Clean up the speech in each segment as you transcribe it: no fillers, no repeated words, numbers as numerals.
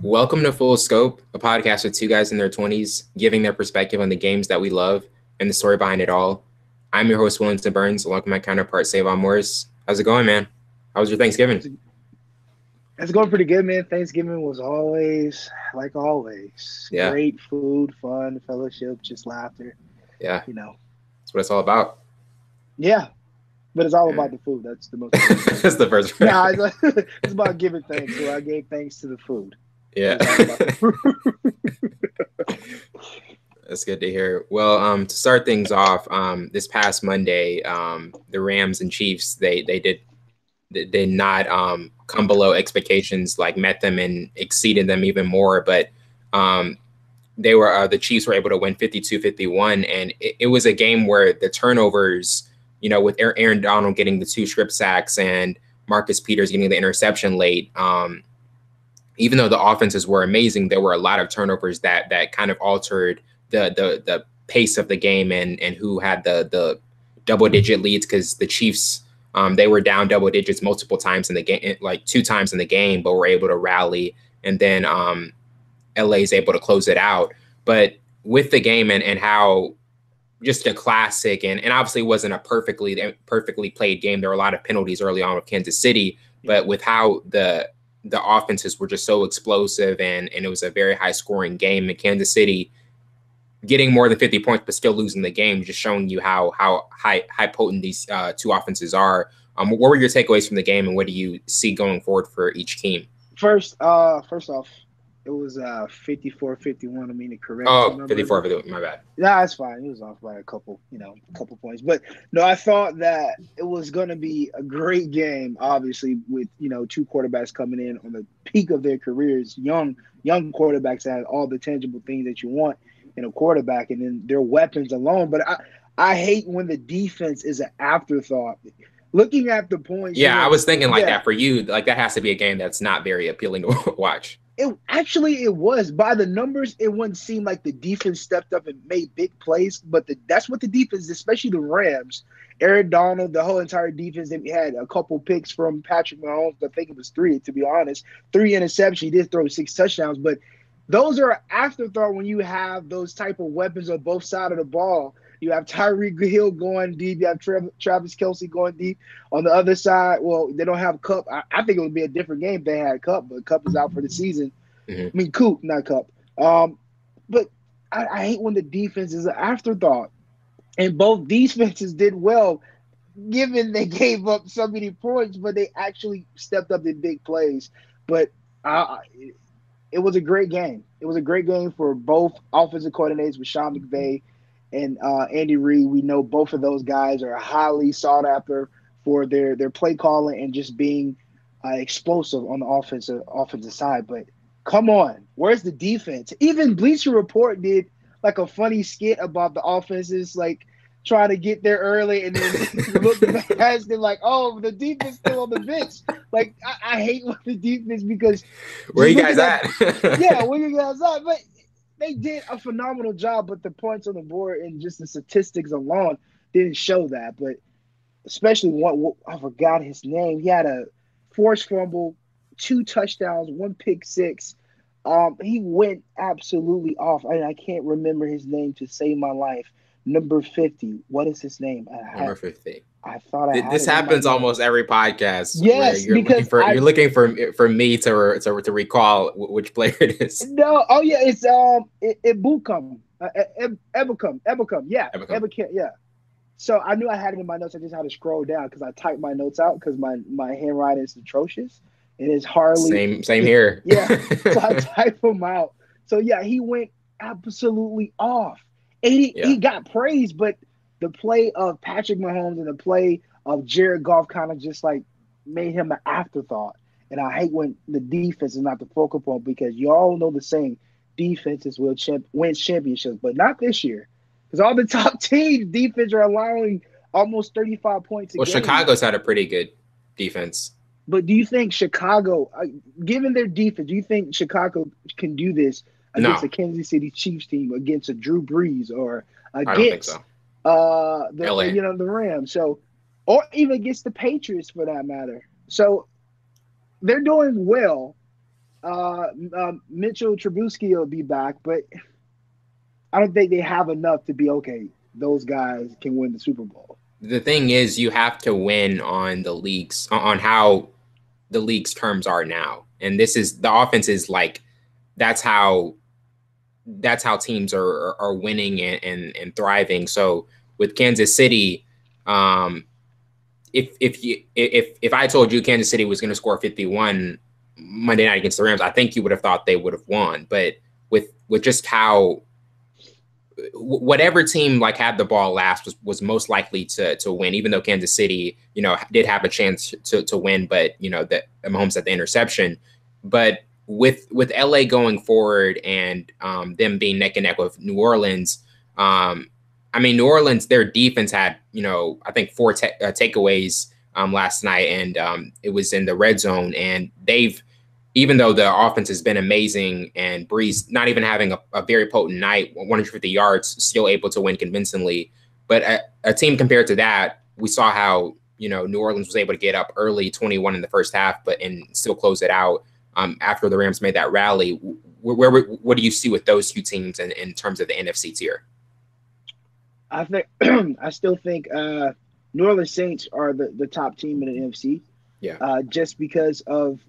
Welcome to Full Scope, a podcast with two guys in their 20s giving their perspective on the games that we love and the story behind it all. I'm your host, Wellington Burns, along with my counterpart, Savon Morris. How's it going, man? How was your Thanksgiving? It's going pretty good, man. Thanksgiving was always, like always, Yeah, great food, fun, fellowship, just laughter, yeah, you know. that's what it's all about. Yeah, but it's all Yeah. about the food. That's the most important thing. That's the first part. Nah, it's about giving thanks. So I gave thanks to the food. Yeah. It was all about the food. That's good to hear. Well, to start things off, this past Monday, the Rams and Chiefs they did not come below expectations, like met them and exceeded them even more. But um, the Chiefs were able to win 52-51, and it was a game where the turnovers, with Aaron Donald getting the two strip sacks and Marcus Peters getting the interception late. Even though the offenses were amazing, there were a lot of turnovers that kind of altered the pace of the game and who had the double digit leads, because the Chiefs, they were down double digits multiple times in the game, like two times in the game, but were able to rally, and then LA is able to close it out. But with the game and how just a classic, and obviously it wasn't a perfectly played game. There were a lot of penalties early on with Kansas City, but with how the offenses were just so explosive, and it was a very high scoring game, in Kansas City getting more than 50 points but still losing the game, just showing you how high potent these two offenses are. What were your takeaways from the game, and what do you see going forward for each team? First off, it was 54-51. I mean to correct you, Oh, my 54 brother. for my bad. Nah, it's fine. It was off by a couple points. But no, I thought that it was going to be a great game. Obviously, with two quarterbacks coming in on the peak of their careers, young quarterbacks that have all the tangible things that you want in a quarterback, and then their weapons alone. But I hate when the defense is an afterthought. Looking at the points, Yeah, I was thinking like yeah, that for you. Like that has to be a game that's not very appealing to watch. it was by the numbers. It wouldn't seem like the defense stepped up and made big plays, but that's what the defense, especially the Rams, Aaron Donald, the whole entire defense. They had a couple picks from Patrick Mahomes. I think it was three, to be honest. Three interceptions. He did throw six touchdowns, but those are afterthought when you have those type of weapons on both sides of the ball. You have Tyreek Hill going deep. You have Travis Kelce going deep. On the other side, well, they don't have Cup. I think it would be a different game if they had Cup, but Cup is out for the season. Mm-hmm. I mean, Coop, not Cup. But I hate when the defense is an afterthought. And both defenses did well, given they gave up so many points, but they actually stepped up in big plays. But it was a great game. It was a great game for both offensive coordinators with Sean McVay and Andy Reid. We know both of those guys are highly sought after for their play calling and just being explosive on the offensive side. But come on, where's the defense? Even Bleacher Report did like a funny skit about the offenses, like trying to get there early and then look past them like, oh, the defense still on the bench. Like I hate the defense because Where you guys at? yeah, where you guys at? But they did a phenomenal job, but the points on the board and just the statistics alone didn't show that. But especially one, I forgot his name. He had a forced fumble, two touchdowns, one pick six. He went absolutely off. I can't remember his name to save my life. Number 50. What is his name? Number 50. I thought I had This it in my happens notes. almost every podcast where Yes, because you're looking for me to recall which player it is. no. Oh yeah, it's Ibukum, Ebukum. Yeah, Ever Ebukum. Yeah. So I knew I had it in my notes. I just had to scroll down because I typed my notes out because my handwriting is atrocious and it's hardly. Same here. Yeah. So I typed them out. So yeah, he went absolutely off. And he Yeah. got praised, but the play of Patrick Mahomes and the play of Jared Goff kind of just like made him an afterthought. And I hate when the defense is not the focal point because you all know the saying, defenses will win championships, but not this year. Because all the top teams defense are allowing almost 35 points a Well, game. Chicago's had a pretty good defense. But do you think Chicago, given their defense, do you think Chicago can do this against No, a Kansas City Chiefs team, against a Drew Brees, or I don't think against so. the LA. the Rams? So, or even against the Patriots for that matter. So they're doing well. Mitchell Trubisky will be back, but I don't think they have enough to be okay. Those guys can win the Super Bowl. The thing is, you have to win on the leagues, on how the league's terms are now. And this is the offense is like that's how teams are winning and thriving. So with Kansas City, if I told you Kansas City was going to score 51 Monday night against the Rams, I think you would have thought they would have won. But with just how whatever team like had the ball last was most likely to win, even though Kansas City, did have a chance to win, but that Mahomes had the interception. But with LA going forward and them being neck and neck with New Orleans, New Orleans, their defense had, I think 4 takeaways last night, and it was in the red zone. And even though the offense has been amazing and Breeze not even having a very potent night, 150 yards, still able to win convincingly. But a team compared to that, we saw how, New Orleans was able to get up early, 21 in the first half, and still close it out after the Rams made that rally. What do you see with those two teams in terms of the NFC tier? I still think New Orleans Saints are the top team in the NFC. Yeah. Just because of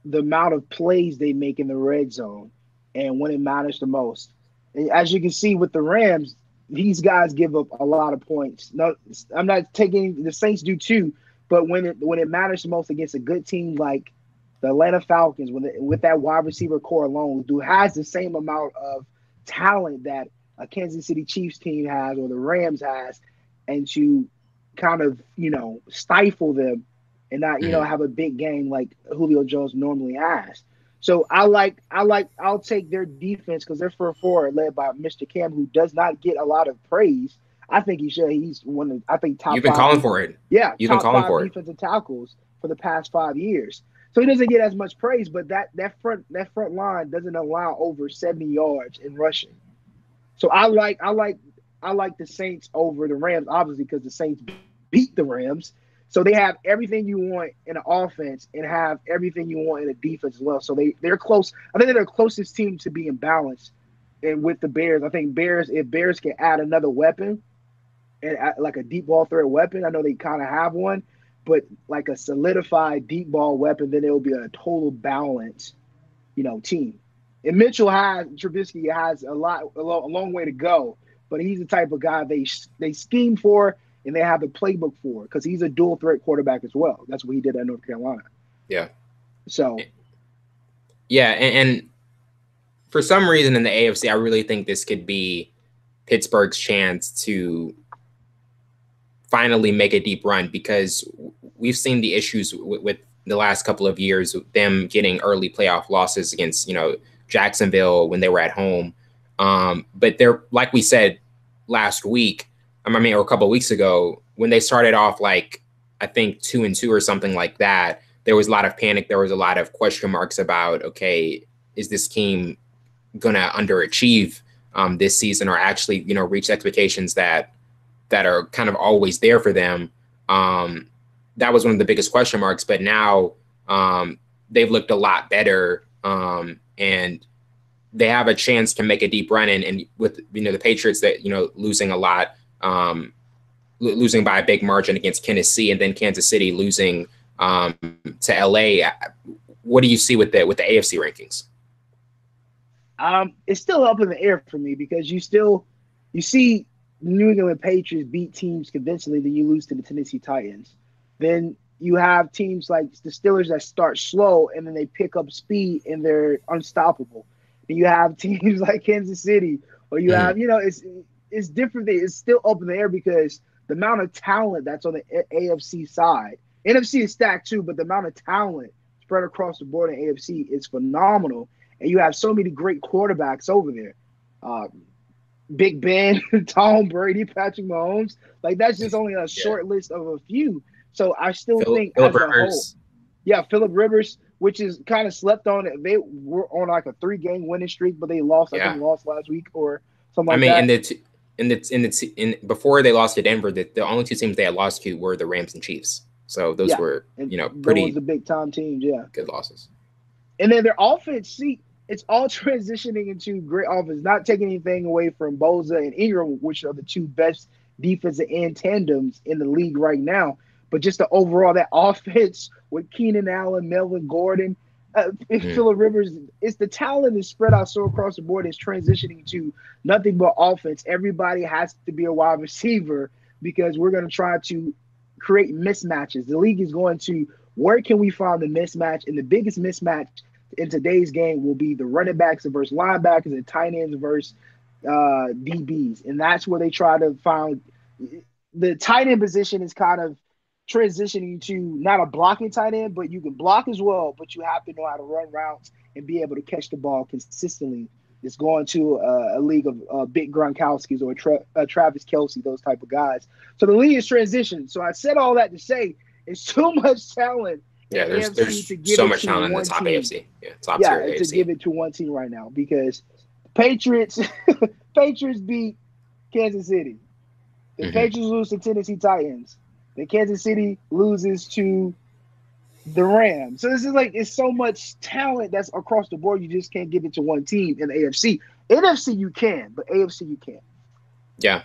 the amount of plays they make in the red zone and when it matters the most. And as you can see with the Rams, these guys give up a lot of points. No, I'm not taking the Saints do too, but when it matters the most against a good team like the Atlanta Falcons, with that wide receiver core alone, who has the same amount of talent that a Kansas City Chiefs team has or the Rams has, and to kind of stifle them and not have a big game like Julio Jones normally has. So I'll take their defense because they're 4-4 led by Mr. Cam, who does not get a lot of praise. I think he should. He's one of top. You've been calling for it. Yeah, you've been calling for it. Defensive tackles for the past 5 years. So he doesn't get as much praise, but that front line doesn't allow over 70 yards in rushing. So I like the Saints over the Rams, obviously, because the Saints beat the Rams. So they have everything you want in an offense and have everything you want in a defense as well. So they're close. I think they're the closest team to being balanced. And with the Bears, I think if Bears can add another weapon and like a deep ball threat weapon, I know they kind of have one, but like a solidified deep ball weapon, then it will be a total balance, team. And Trubisky has a long way to go, but he's the type of guy they scheme for and they have the playbook for because he's a dual threat quarterback as well. That's what he did at North Carolina. Yeah. So. Yeah, and for some reason in the AFC, I really think this could be Pittsburgh's chance to finally make a deep run because we've seen the issues with the last couple of years, them getting early playoff losses against, Jacksonville when they were at home. But they're, like we said last week, or a couple of weeks ago, when they started off like, I think 2-2 or something like that, there was a lot of panic. There was a lot of question marks about, okay, is this team going to underachieve this season or actually, reach expectations that are kind of always there for them? That was one of the biggest question marks. But now they've looked a lot better and they have a chance to make a deep run. And with, the Patriots that, losing a lot, losing by a big margin against Tennessee and then Kansas City losing to LA. What do you see with the AFC rankings? It's still up in the air for me because you see New England Patriots beat teams convincingly, then you lose to the Tennessee Titans. Then you have teams like the Steelers that start slow and then they pick up speed and they're unstoppable. Then you have teams like Kansas City, or you have, it's different. It's still up in the air because the amount of talent that's on the AFC side. NFC is stacked too, but the amount of talent spread across the board in AFC is phenomenal. And you have so many great quarterbacks over there. Big Ben, Tom Brady, Patrick Mahomes. Like, that's just only a short list of a few. So I still think as a whole. Yeah, Phillip Rivers, which is kind of slept on. They were on like a 3-game winning streak, but they lost. I think lost last week or something like that. Before they lost to Denver, the only two teams they had lost to were the Rams and Chiefs. So those were, pretty those the big time teams. Yeah, good losses. And then their offense, see, it's all transitioning into great offense, not taking anything away from Boza and Ingram, which are the two best defensive end tandems in the league right now. But just the overall that offense with Keenan Allen, Melvin Gordon, Mm. Phillip Rivers, it's the talent is spread out so across the board. It's transitioning to nothing but offense. Everybody has to be a wide receiver because we're going to try to create mismatches. The league is going to where can we find the mismatch? And the biggest mismatch in today's game will be the running backs versus linebackers and tight ends versus DBs. And that's where they try to find the tight end position is kind of transitioning to not a blocking tight end, but you can block as well, but you have to know how to run routes and be able to catch the ball consistently. It's going to a league of big Gronkowskis or Travis Kelce, those type of guys. So the league is transitioned. So I said all that to say it's too much talent in Yeah, the AFC there's to give so it much to talent in the one top team. AFC. Yeah, top tier Yeah, to AFC. give it to one team right now because Patriots Patriots beat Kansas City. The Hmm. Patriots lose to Tennessee Titans. The Kansas City loses to the Rams. So this is like it's so much talent that's across the board. You just can't give it to one team in the AFC. NFC you can, but AFC you can't. Yeah.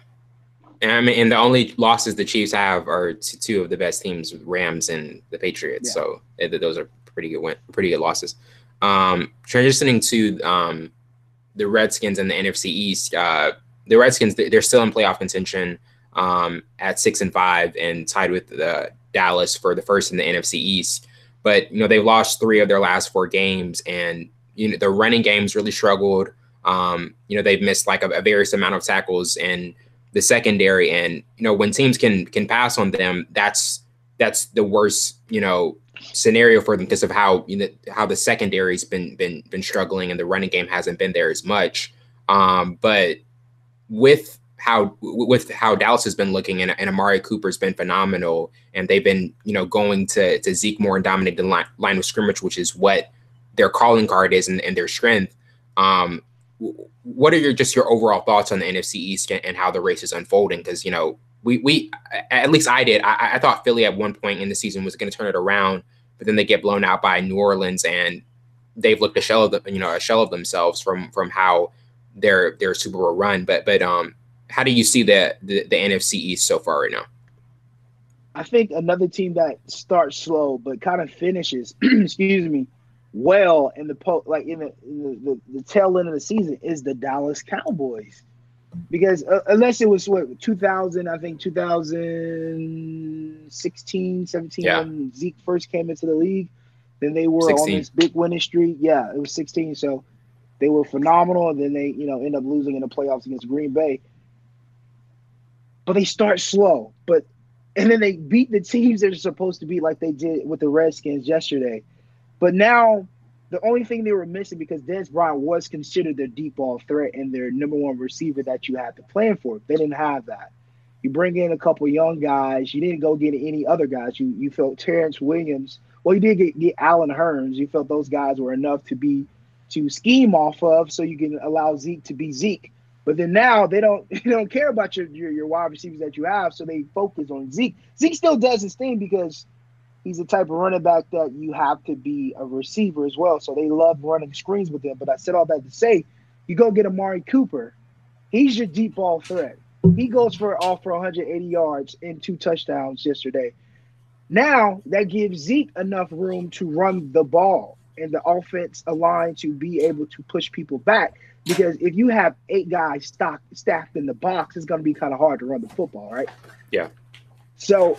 And I mean, and the only losses the Chiefs have are to two of the best teams, Rams and the Patriots. Yeah. So those are pretty good losses. Transitioning to the Redskins and the NFC East. The Redskins, they're still in playoff contention at 6-5 and tied with Dallas for the first in the NFC East. But they've lost 3 of their last 4 games, and the running game's really struggled. They've missed like a various amount of tackles in the secondary, and when teams can pass on them, that's the worst scenario for them because of how how the secondary's been struggling and the running game hasn't been there as much. But with how Dallas has been looking and Amari Cooper's been phenomenal, and they've been going to Zeke more and dominate the line of scrimmage, which is what their calling card is and their strength. What are your overall thoughts on the NFC East and how the race is unfolding? Because we at least I did. I thought Philly at one point in the season was going to turn it around, but then they get blown out by New Orleans, and they've looked a shell of themselves from how their Super Bowl run. But how do you see the NFC East so far right now? I think another team that starts slow but kind of finishes, excuse me, well in the like in the tail end of the season is the Dallas Cowboys. Because unless it was what 2000, I think 2016, 17 Yeah, when Zeke first came into the league, then they were on 16. this big winning streak. Yeah, it was 16. So they were phenomenal, and then they end up losing in the playoffs against Green Bay. But they start slow, but and then they beat the teams they're supposed to beat, like they did with the Redskins yesterday. But now the only thing they were missing because Dez Bryant was considered their deep ball threat and their number one receiver that you had to plan for. They didn't have that. You bring in a couple young guys. You didn't go get any other guys. You felt Terrence Williams. Well, you did get Allen Hurns. You felt those guys were enough to scheme off of, so you can allow Zeke to be Zeke. But then now they don't care about your wide receivers that you have, so they focus on Zeke. Zeke still does his thing because he's the type of running back that you have to be a receiver as well. So they love running screens with him. But I said all that to say, you go get Amari Cooper. He's your deep ball threat. He goes for 180 yards and 2 touchdowns yesterday. Now that gives Zeke enough room to run the ball and the offense aligned to be able to push people back. Because if you have 8 guys stacked in the box, it's going to be kind of hard to run the football, right? Yeah. So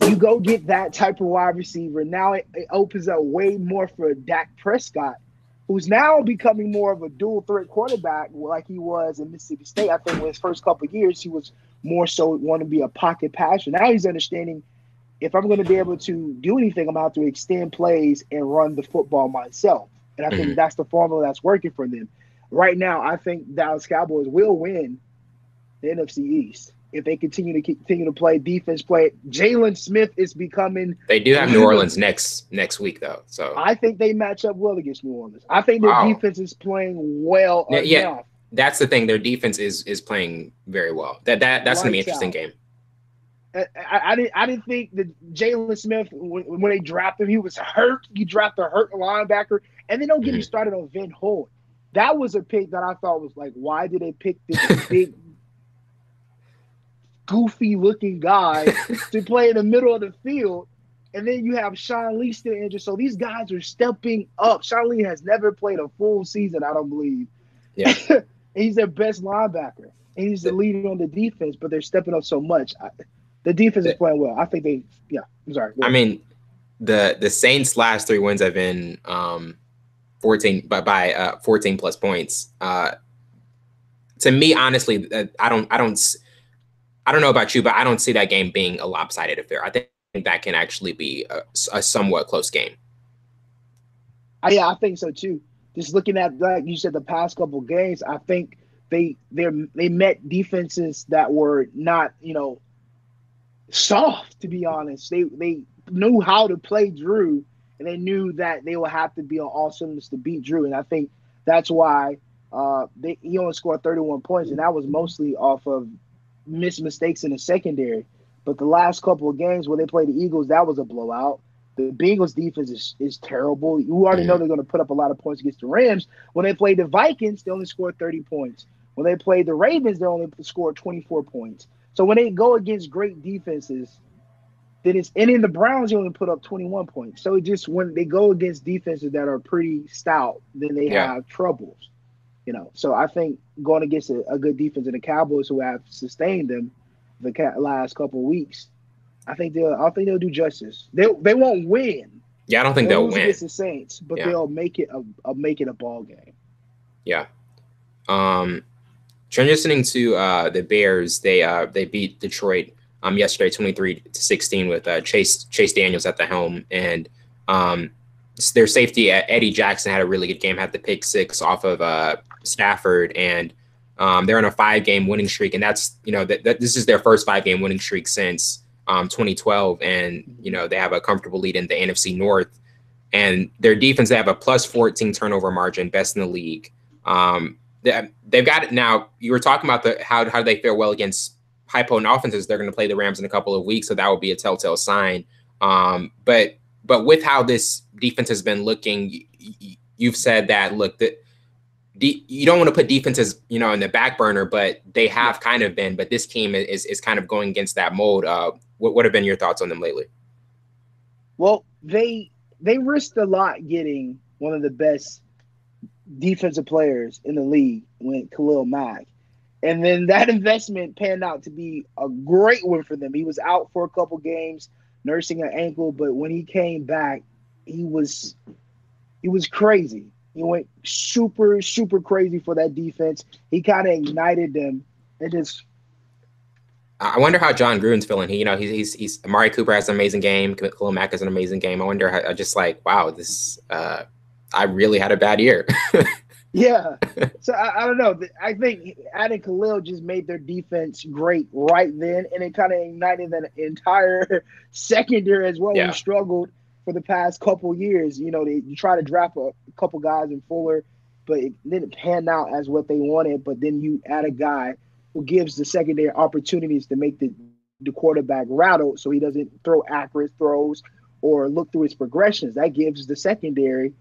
you go get that type of wide receiver. Now it opens up way more for Dak Prescott, who's now becoming more of a dual threat quarterback like he was in Mississippi State. I think in his first couple of years, he was more so want to be a pocket passer. Now he's understanding if I'm going to be able to do anything, I'm going to have to extend plays and run the football myself. And I think Hmm. that's the formula that's working for them. Right now, I think Dallas Cowboys will win the NFC East if they continue to play defense play. Jalen Smith is becoming They do have New one of Orleans next week though. So I think they match up well against New Orleans. I think their wow. defense is playing well Yeah, enough. that's the thing. Their defense is playing very well. That's gonna be an Lights interesting out. game. I didn't think that Jalen Smith when they drafted him, he was hurt. You draft a hurt linebacker, and then don't get me Mhm. started on Van Holt. That was a pick that I thought was like, why did they pick this big, goofy looking guy to play in the middle of the field? And then you have Sean Lee still injured. So these guys are stepping up. Sean Lee has never played a full season, I don't believe. Yeah. He's their best linebacker. And he's the The, leader on the defense, but they're stepping up so much. The defense is the, playing well. I think yeah, I'm sorry. I mean, the Saints' last 3 wins have been 14 by 14 plus points. To me, honestly, I don't know about you, but I don't see that game being a lopsided affair. I think that can actually be a somewhat close game. Yeah, I think so too. Just looking at, like you said, the past couple of games, I think they met defenses that were not, soft, to be honest. They knew how to play Drew, and they knew that they would have to be on all cylinders to beat Drew. And I think that's why he only scored 31 points, and that was mostly off of missed mistakes in the secondary. But the last couple of games where they played the Eagles, that was a blowout. The Bengals defense is terrible. You already know they're going to put up a lot of points against the Rams. When they played the Vikings, they only scored 30 points. When they played the Ravens, they only scored 24 points. So when they go against great defenses, then and in the Browns, they only put up 21 points. So it just, when they go against defenses that are pretty stout, then they Yeah. have troubles. So I think going against a good defense and the Cowboys, who have sustained them the last couple of weeks, I think they'll do justice. They won't win. Yeah, I don't think they'll lose win. against the Saints, but Yeah. they'll make it a ball game. Yeah. Transitioning to the Bears, they beat Detroit yesterday 23-16 with Chase Daniels at the helm, and their safety Eddie Jackson had a really good game, had the pick six off of Stafford, and they're on a 5-game winning streak, and that's this is their first 5-game winning streak since 2012, and they have a comfortable lead in the NFC North, and their defense, they have a plus 14 turnover margin, best in the league. They've got it now. You were talking about how they fare well against high potent offenses. They're going to play the Rams in a couple of weeks, so that will be a telltale sign. But with how this defense has been looking, you've said that you don't want to put defenses in the back burner, but they have kind of been. But this team is kind of going against that mold. What have been your thoughts on them lately? Well, they risked a lot getting one of the best defensive players in the league, when Khalil Mack. And then that investment panned out to be a great win for them. He was out for a couple games, nursing an ankle, but when he came back, he was crazy. He went super, super crazy for that defense. He kind of ignited them, and just. I wonder how John Gruden's feeling. He's Amari Cooper has an amazing game. Khalil Mack has an amazing game. I wonder how. Just like, wow, this. I really had a bad year. Yeah. So I don't know. I think adding Khalil just made their defense great right then, and it kind of ignited that entire secondary as well, Yeah. who struggled for the past couple years. They try to draft a couple guys in Fuller, but it didn't pan out as what they wanted. But then you add a guy who gives the secondary opportunities to make the quarterback rattle, so he doesn't throw accurate throws or look through his progressions. That gives the secondary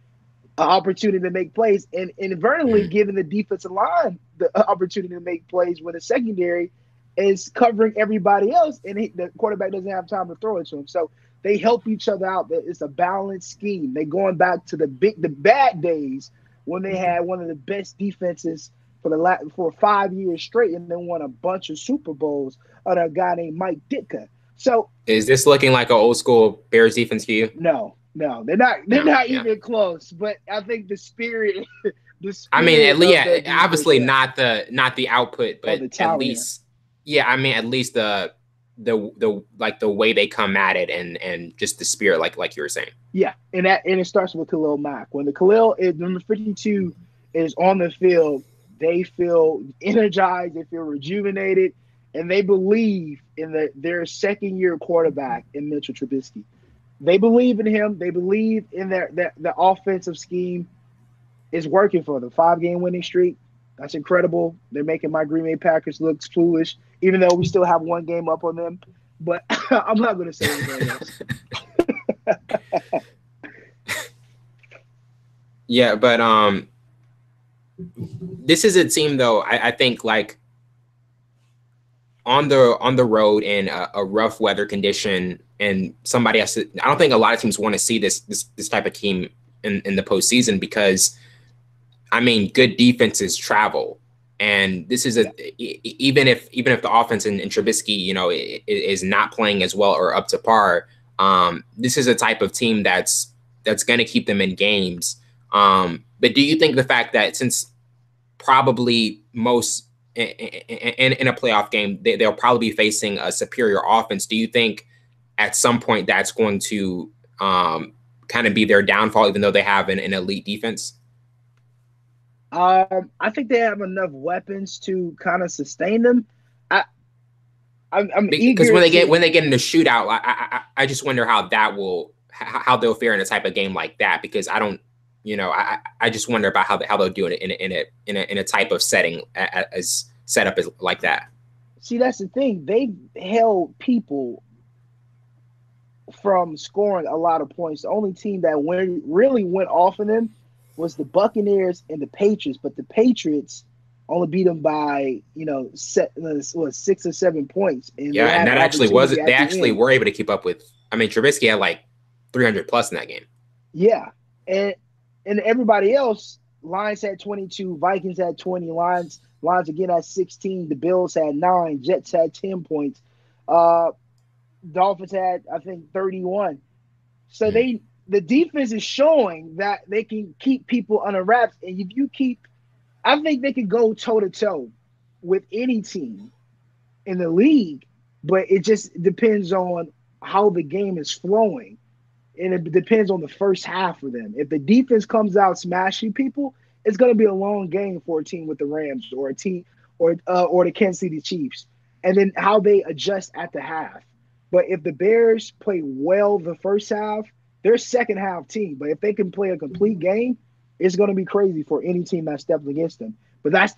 an opportunity to make plays, and inadvertently giving the defensive line the opportunity to make plays when the secondary is covering everybody else, and the quarterback doesn't have time to throw it to him. So they help each other out. It's a balanced scheme. They're going back to the bad days when they had one of the best defenses for 5 years straight, and then won a bunch of Super Bowls under a guy named Mike Ditka. So is this looking like an old school Bears defense to you? No, they're not. They're not even close. But I think the spirit. I mean, obviously not the output, but at least, at least the way they come at it, and just the spirit, like you were saying. Yeah, and it starts with Khalil Mack. When the Khalil is number 52 is on the field, they feel energized, they feel rejuvenated, and they believe in their second-year quarterback in Mitchell Trubisky. They believe in him. They believe in the offensive scheme is working for them. 5-game winning streak. That's incredible. They're making my Green Bay Packers look foolish, even though we still have 1 game up on them. but I'm not going to say anything else. Yeah, but this is a team though. I think like on the road in a rough weather condition, and somebody has to. I don't think a lot of teams want to see this type of team in the postseason because, I mean, good defenses travel, and this is even if the offense in Trubisky, you know, is not playing as well or up to par. This is a type of team that's going to keep them in games. But do you think the fact that since probably most in a playoff game, they'll probably be facing a superior offense, do you think at some point that's going to kind of be their downfall, even though they have an elite defense? I think they have enough weapons to kind of sustain them. I'm because eager when they get in a shootout, I just wonder how how they'll fare in a type of game like that, because I don't, you know, I just wonder about how they'll do it in a type of setting as set up as like that. See, that's the thing. They've held people from scoring a lot of points. The only team that really went off of them was the Buccaneers and the Patriots, but the Patriots only beat them by, you know, 6 or 7 points. And that actually was it. They actually were able to keep up with. I mean, Trubisky had like 300 plus in that game. Yeah, and everybody else, Lions had 22, Vikings had 20, Lions again had 16, the Bills had 9, Jets had 10 points, Dolphins had, I think, 31. So the defense is showing that they can keep people under wraps, and if you keep, I think they can go toe to toe with any team in the league, but it just depends on how the game is flowing. And it depends on the first half for them. If the defense comes out smashing people, it's going to be a long game for a team with the Rams or a team or the Kansas City Chiefs, and then how they adjust at the half. But if the Bears play well the first half, they're a second half team. But if they can play a complete game, it's going to be crazy for any team that steps against them. But that's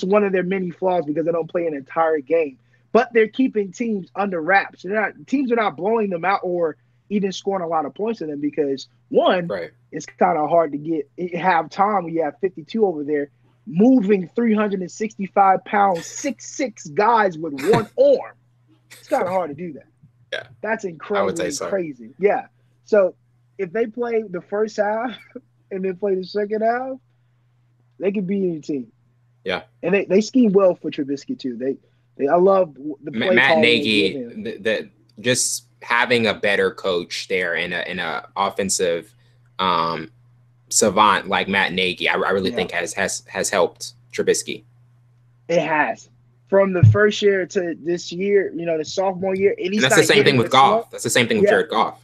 one of their many flaws, because they don't play an entire game. But they're keeping teams under wraps. Teams are not blowing them out or even scoring a lot of points in them, because one, it's kind of hard to have time when you have 52 over there moving 365 pounds, 6'6" guys with one arm. It's kind of hard to do that. Yeah, that's incredibly crazy. Yeah, so if they play the first half and then play the second half, they could beat any team. Yeah, and they scheme well for Trubisky too. I love the play Matt Nagy. Just having a better coach there in a offensive savant like Matt Nagy, I really think has helped Trubisky. It has. From the first year to this year, you know, the sophomore year. And that's the same thing with Goff. That's the same thing with Jared Goff.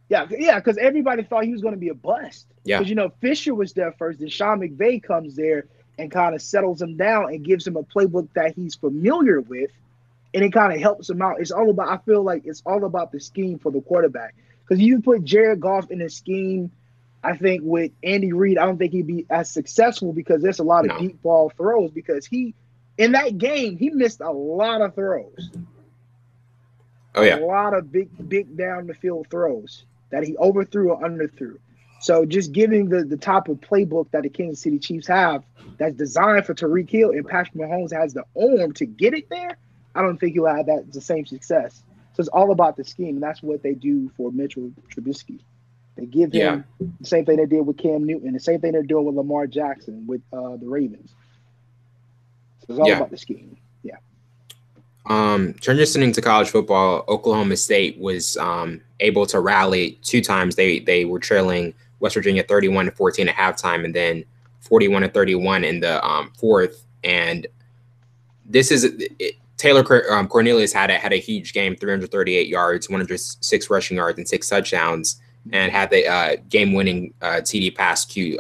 Yeah, because everybody thought he was going to be a bust. Yeah. Because, you know, Fisher was there first, and Sean McVay comes there and kind of settles him down and gives him a playbook that he's familiar with, and it kind of helps him out. I feel like it's all about the scheme for the quarterback. Because you put Jared Goff in a scheme, I think with Andy Reid, I don't think he'd be as successful, because there's a lot of deep ball throws, because in that game, he missed a lot of throws. Oh, yeah. A lot of big down the field throws that he overthrew or underthrew. So just giving the type of playbook that the Kansas City Chiefs have that's designed for Tyreek Hill, and Patrick Mahomes has the arm to get it there, I don't think he'll have the same success. So it's all about the scheme, and that's what they do for Mitchell Trubisky. They give him the same thing they did with Cam Newton, the same thing they're doing with Lamar Jackson with the Ravens. It's all about the scheme. Yeah. Transitioning to college football, Oklahoma State was able to rally 2 times. They were trailing West Virginia 31-14 at halftime, and then 41-31 in the fourth. And this is Taylor Cornelius had a huge game, 338 yards, 106 rushing yards, and 6 touchdowns, and had the game-winning TD pass to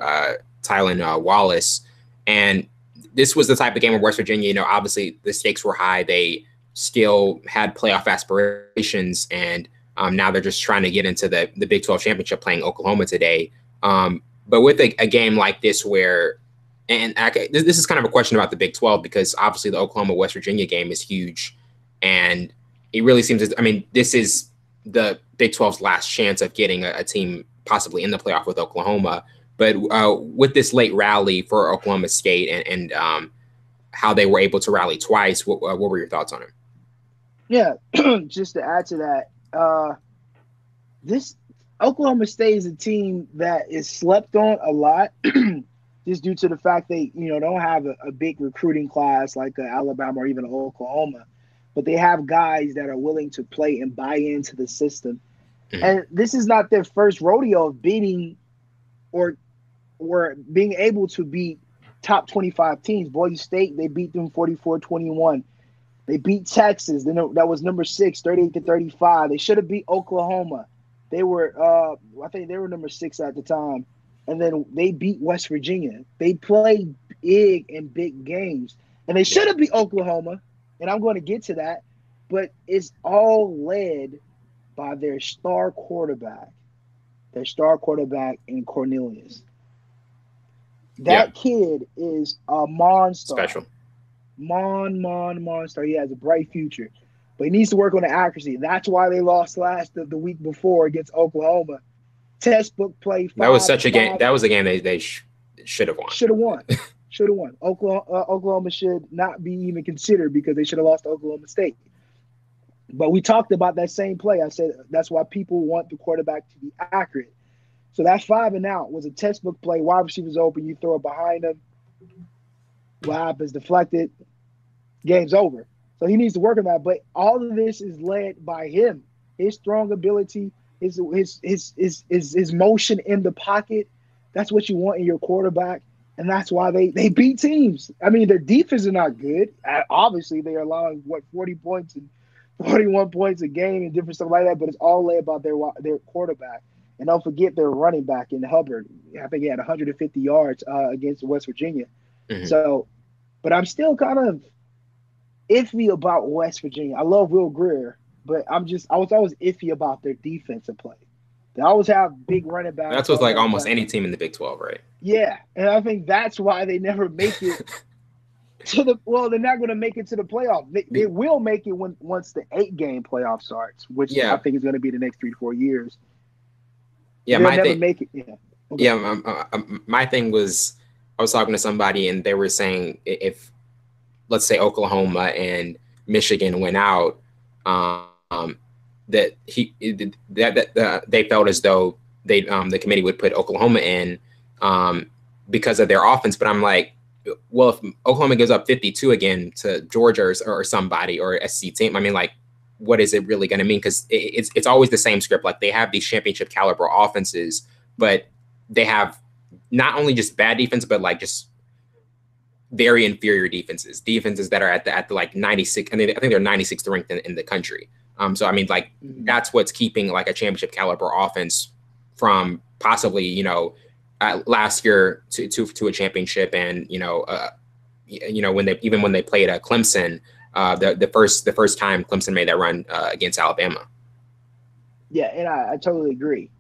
Tylan Wallace. And this was the type of game of West Virginia, you know, obviously the stakes were high. They still had playoff aspirations, and now they're just trying to get into the Big 12 championship, playing Oklahoma today. But with a game like this where, and this is kind of a question about the Big 12, because obviously the Oklahoma-West Virginia game is huge. And it really seems. I mean, this is the Big 12's last chance of getting a team possibly in the playoff with Oklahoma. But with this late rally for Oklahoma State and how they were able to rally twice, what were your thoughts on it? Yeah, just to add to that, this Oklahoma State is a team that is slept on a lot, just due to the fact they don't have a big recruiting class like Alabama or even Oklahoma, but they have guys that are willing to play and buy into the system. Mm-hmm. And this is not their first rodeo of beating or being able to beat top 25 teams. Boise State, they beat them 44-21. They beat Texas. That was number 6, 38-35. They should have beat Oklahoma. They were, I think they were number 6 at the time. And then they beat West Virginia. They played big in big games. And they should have beat Oklahoma. And I'm going to get to that. But it's all led by their star quarterback. Their star quarterback in Cornelius. That kid is a monster. Special. Monster. He has a bright future. But he needs to work on the accuracy. That's why they lost the week before against Oklahoma. Textbook play. That was such a game. That was a game they should have won. Should have won. Oklahoma should not be even considered because they should have lost to Oklahoma State. But we talked about that same play. I said that's why people want the quarterback to be accurate. So that 5 and out was a textbook play. Wide receivers open, you throw it behind them. What happens? Deflected. Game's over. So he needs to work on that. But all of this is led by him. His strong ability, his motion in the pocket. That's what you want in your quarterback. And that's why they beat teams. I mean, their defense is not good. Obviously, they are allowing, 40 points and 41 points a game and different stuff like that. But it's all led by their quarterback. And don't forget their running back in Hubbard. I think he had 150 yards against West Virginia. Mm-hmm. So, but I'm still kind of iffy about West Virginia. I love Will Grier, but I was always iffy about their defensive play. They always have big running backs. That's with like almost any team in the Big 12, right? Yeah, and I think that's why they never make it to the. Well, they're not going to make it to the playoff. They will make it once the 8-game playoff starts, which I think is going to be the next 3 to 4 years. Yeah, my thing. Make it. Yeah. Okay. Yeah, my thing was I was talking to somebody and they were saying if, let's say, Oklahoma and Michigan went out, that they felt as though the committee would put Oklahoma in because of their offense. But I'm like, well, if Oklahoma gives up 52 again to Georgia or somebody or a SC team, I mean, like, what is it really going to mean? Because it's always the same script. Like they have these championship caliber offenses, but they have not only just bad defense, but like just very inferior defenses that are at the like 96. And I think they're 96th ranked in the country. So I mean, like that's what's keeping like a championship caliber offense from possibly last year to a championship, and when they played at Clemson. The first time Clemson made that run against Alabama. Yeah, and I totally agree.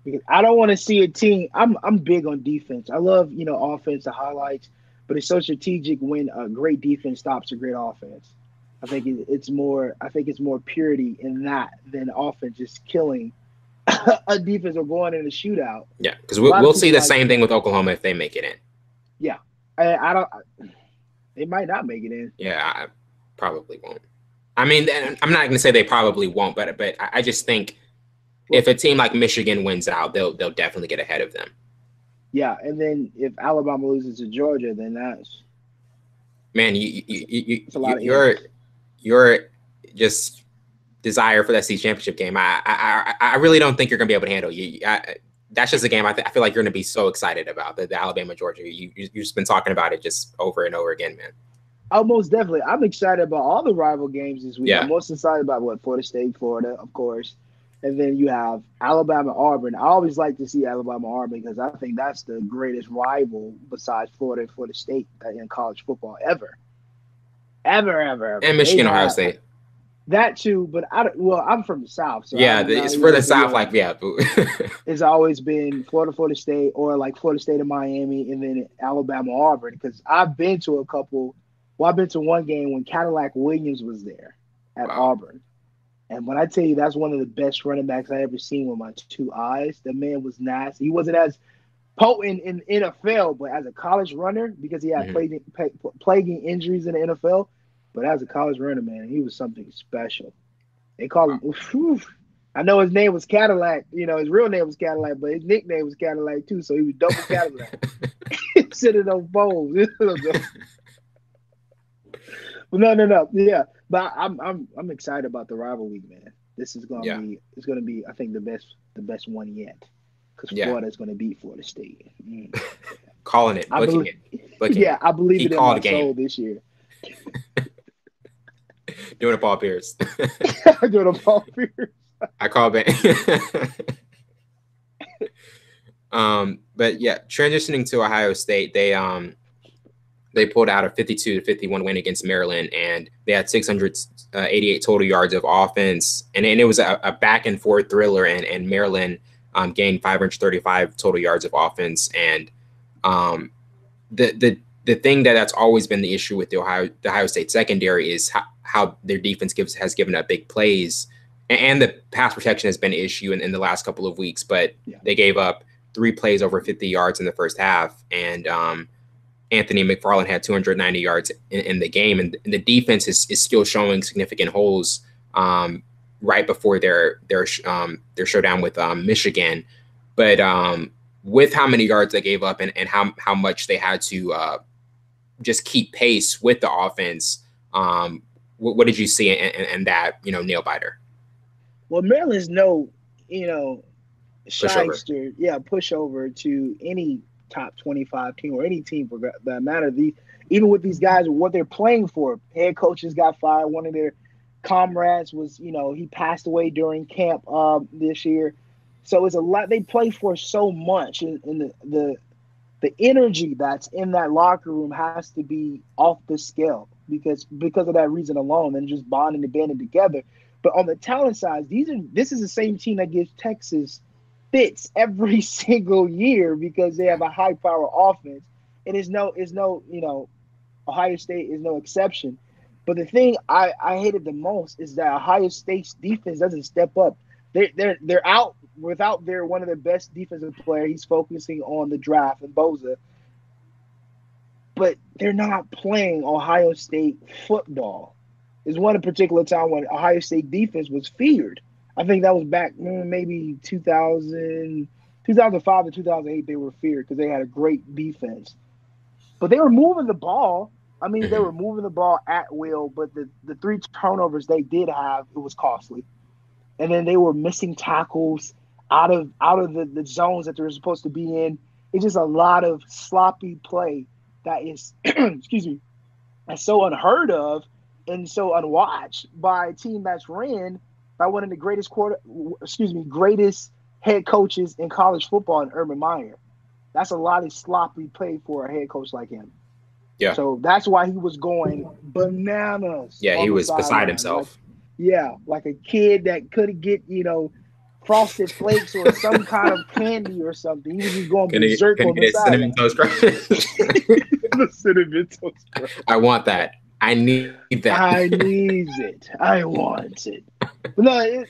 Because I don't want to see a team. I'm big on defense. I love offense, the highlights, but it's so strategic when a great defense stops a great offense. I think it's more purity in that than offense just killing a defense or going in a shootout. Yeah, because we'll see the same thing with Oklahoma if they make it in. Yeah, I don't. They might not make it in. Yeah, I probably won't. I mean, I'm not going to say they probably won't, but I just think if a team like Michigan wins out, they'll definitely get ahead of them. Yeah, and then if Alabama loses to Georgia, then that's your just desire for that state championship game. I really don't think you're going to be able to handle you. That's just a game I feel like you're going to be so excited about, the Alabama Georgia. You've just been talking about it just over and over again, man. Oh, most definitely. I'm excited about all the rival games this week. Yeah. I'm most excited about Florida State, Florida, of course. And then you have Alabama, Auburn. I always like to see Alabama, Auburn because I think that's the greatest rival besides Florida and Florida State in college football ever. Ever. And Michigan, Ohio State. That too, but I'm from the South. So yeah, it's for the South, like, yeah. It's always been Florida State, or like Florida State and Miami, and then Alabama, Auburn, because I've been to a couple Well, I've been to one game when Cadillac Williams was there at Wow. Auburn. And when I tell you that's one of the best running backs I ever seen with my two eyes, the man was nasty. He wasn't as potent in NFL, but as a college runner, because he had Mhm. plaguing injuries in the NFL, but as a college runner, man, he was something special. They call him. Wow. Whew, I know his name was Cadillac. His real name was Cadillac, but his nickname was Cadillac too. So he was double Cadillac. Sitting on bowls. No. Yeah, but I'm excited about the rivalry, man. This is gonna Yeah. be it's gonna be I think the best one yet, because Yeah. Florida's gonna beat Florida State. Calling it, I booking believe, it, booking yeah, it. I believe He it in called my a game. soul this year. Doing it, Paul Pierce. Doing a ball Pierce. I call back. But yeah, transitioning to Ohio State, they pulled out a 52-51 win against Maryland, and they had 688 total yards of offense, and it was a back and forth thriller, and Maryland gained 535 total yards of offense, and um, the thing that's always been the issue with the Ohio State secondary is how their defense has given up big plays, and the pass protection has been an issue in the last couple of weeks. But Yeah. they gave up 3 plays over 50 yards in the first half, and Anthony McFarland had 290 yards in the game, and the defense is still showing significant holes right before their showdown with Michigan. But with how many yards they gave up, and how much they had to just keep pace with the offense, what did you see in that nail biter? Well, Maryland's no, you know, Pushover. shyster, yeah, pushover to any top 25 team or any team for that matter. Even with these guys, what they're playing for, head coaches got fired. One of their comrades was, he passed away during camp this year. So it's a lot. They play for so much, and the energy that's in that locker room has to be off the scale because of that reason alone, and just bonding and banding together. But on the talent side, this is the same team that gives Texas fits every single year because they have a high power offense, and Ohio State is no exception. But the thing I hated the most is that Ohio State's defense doesn't step up. They're out without their one of their best defensive player. He's focusing on the draft and Boza, but they're not playing Ohio State football. There's one particular time when Ohio State defense was feared. I think that was back maybe 2005 to 2008. They were feared because they had a great defense, but they were moving the ball. I mean, they Mm-hmm. were moving the ball at will, but the three turnovers they did have, it was costly. And then they were missing tackles out of the zones that they're supposed to be in. It's just a lot of sloppy play that is, excuse me, that's so unheard of and so unwatched by a team that's ran by one of the greatest head coaches in college football, in Urban Meyer. That's a lot of sloppy play for a head coach like him. Yeah. So that's why he was going bananas Yeah, he on the was beside sideline. himself. Like a kid that couldn't get, frosted flakes or some kind of candy or something. He was just going berserk Gonna on get the a cinnamon sideline. toast crunch. The cinnamon toast crunch. I want that. I need that. I needs it. I want it. But no,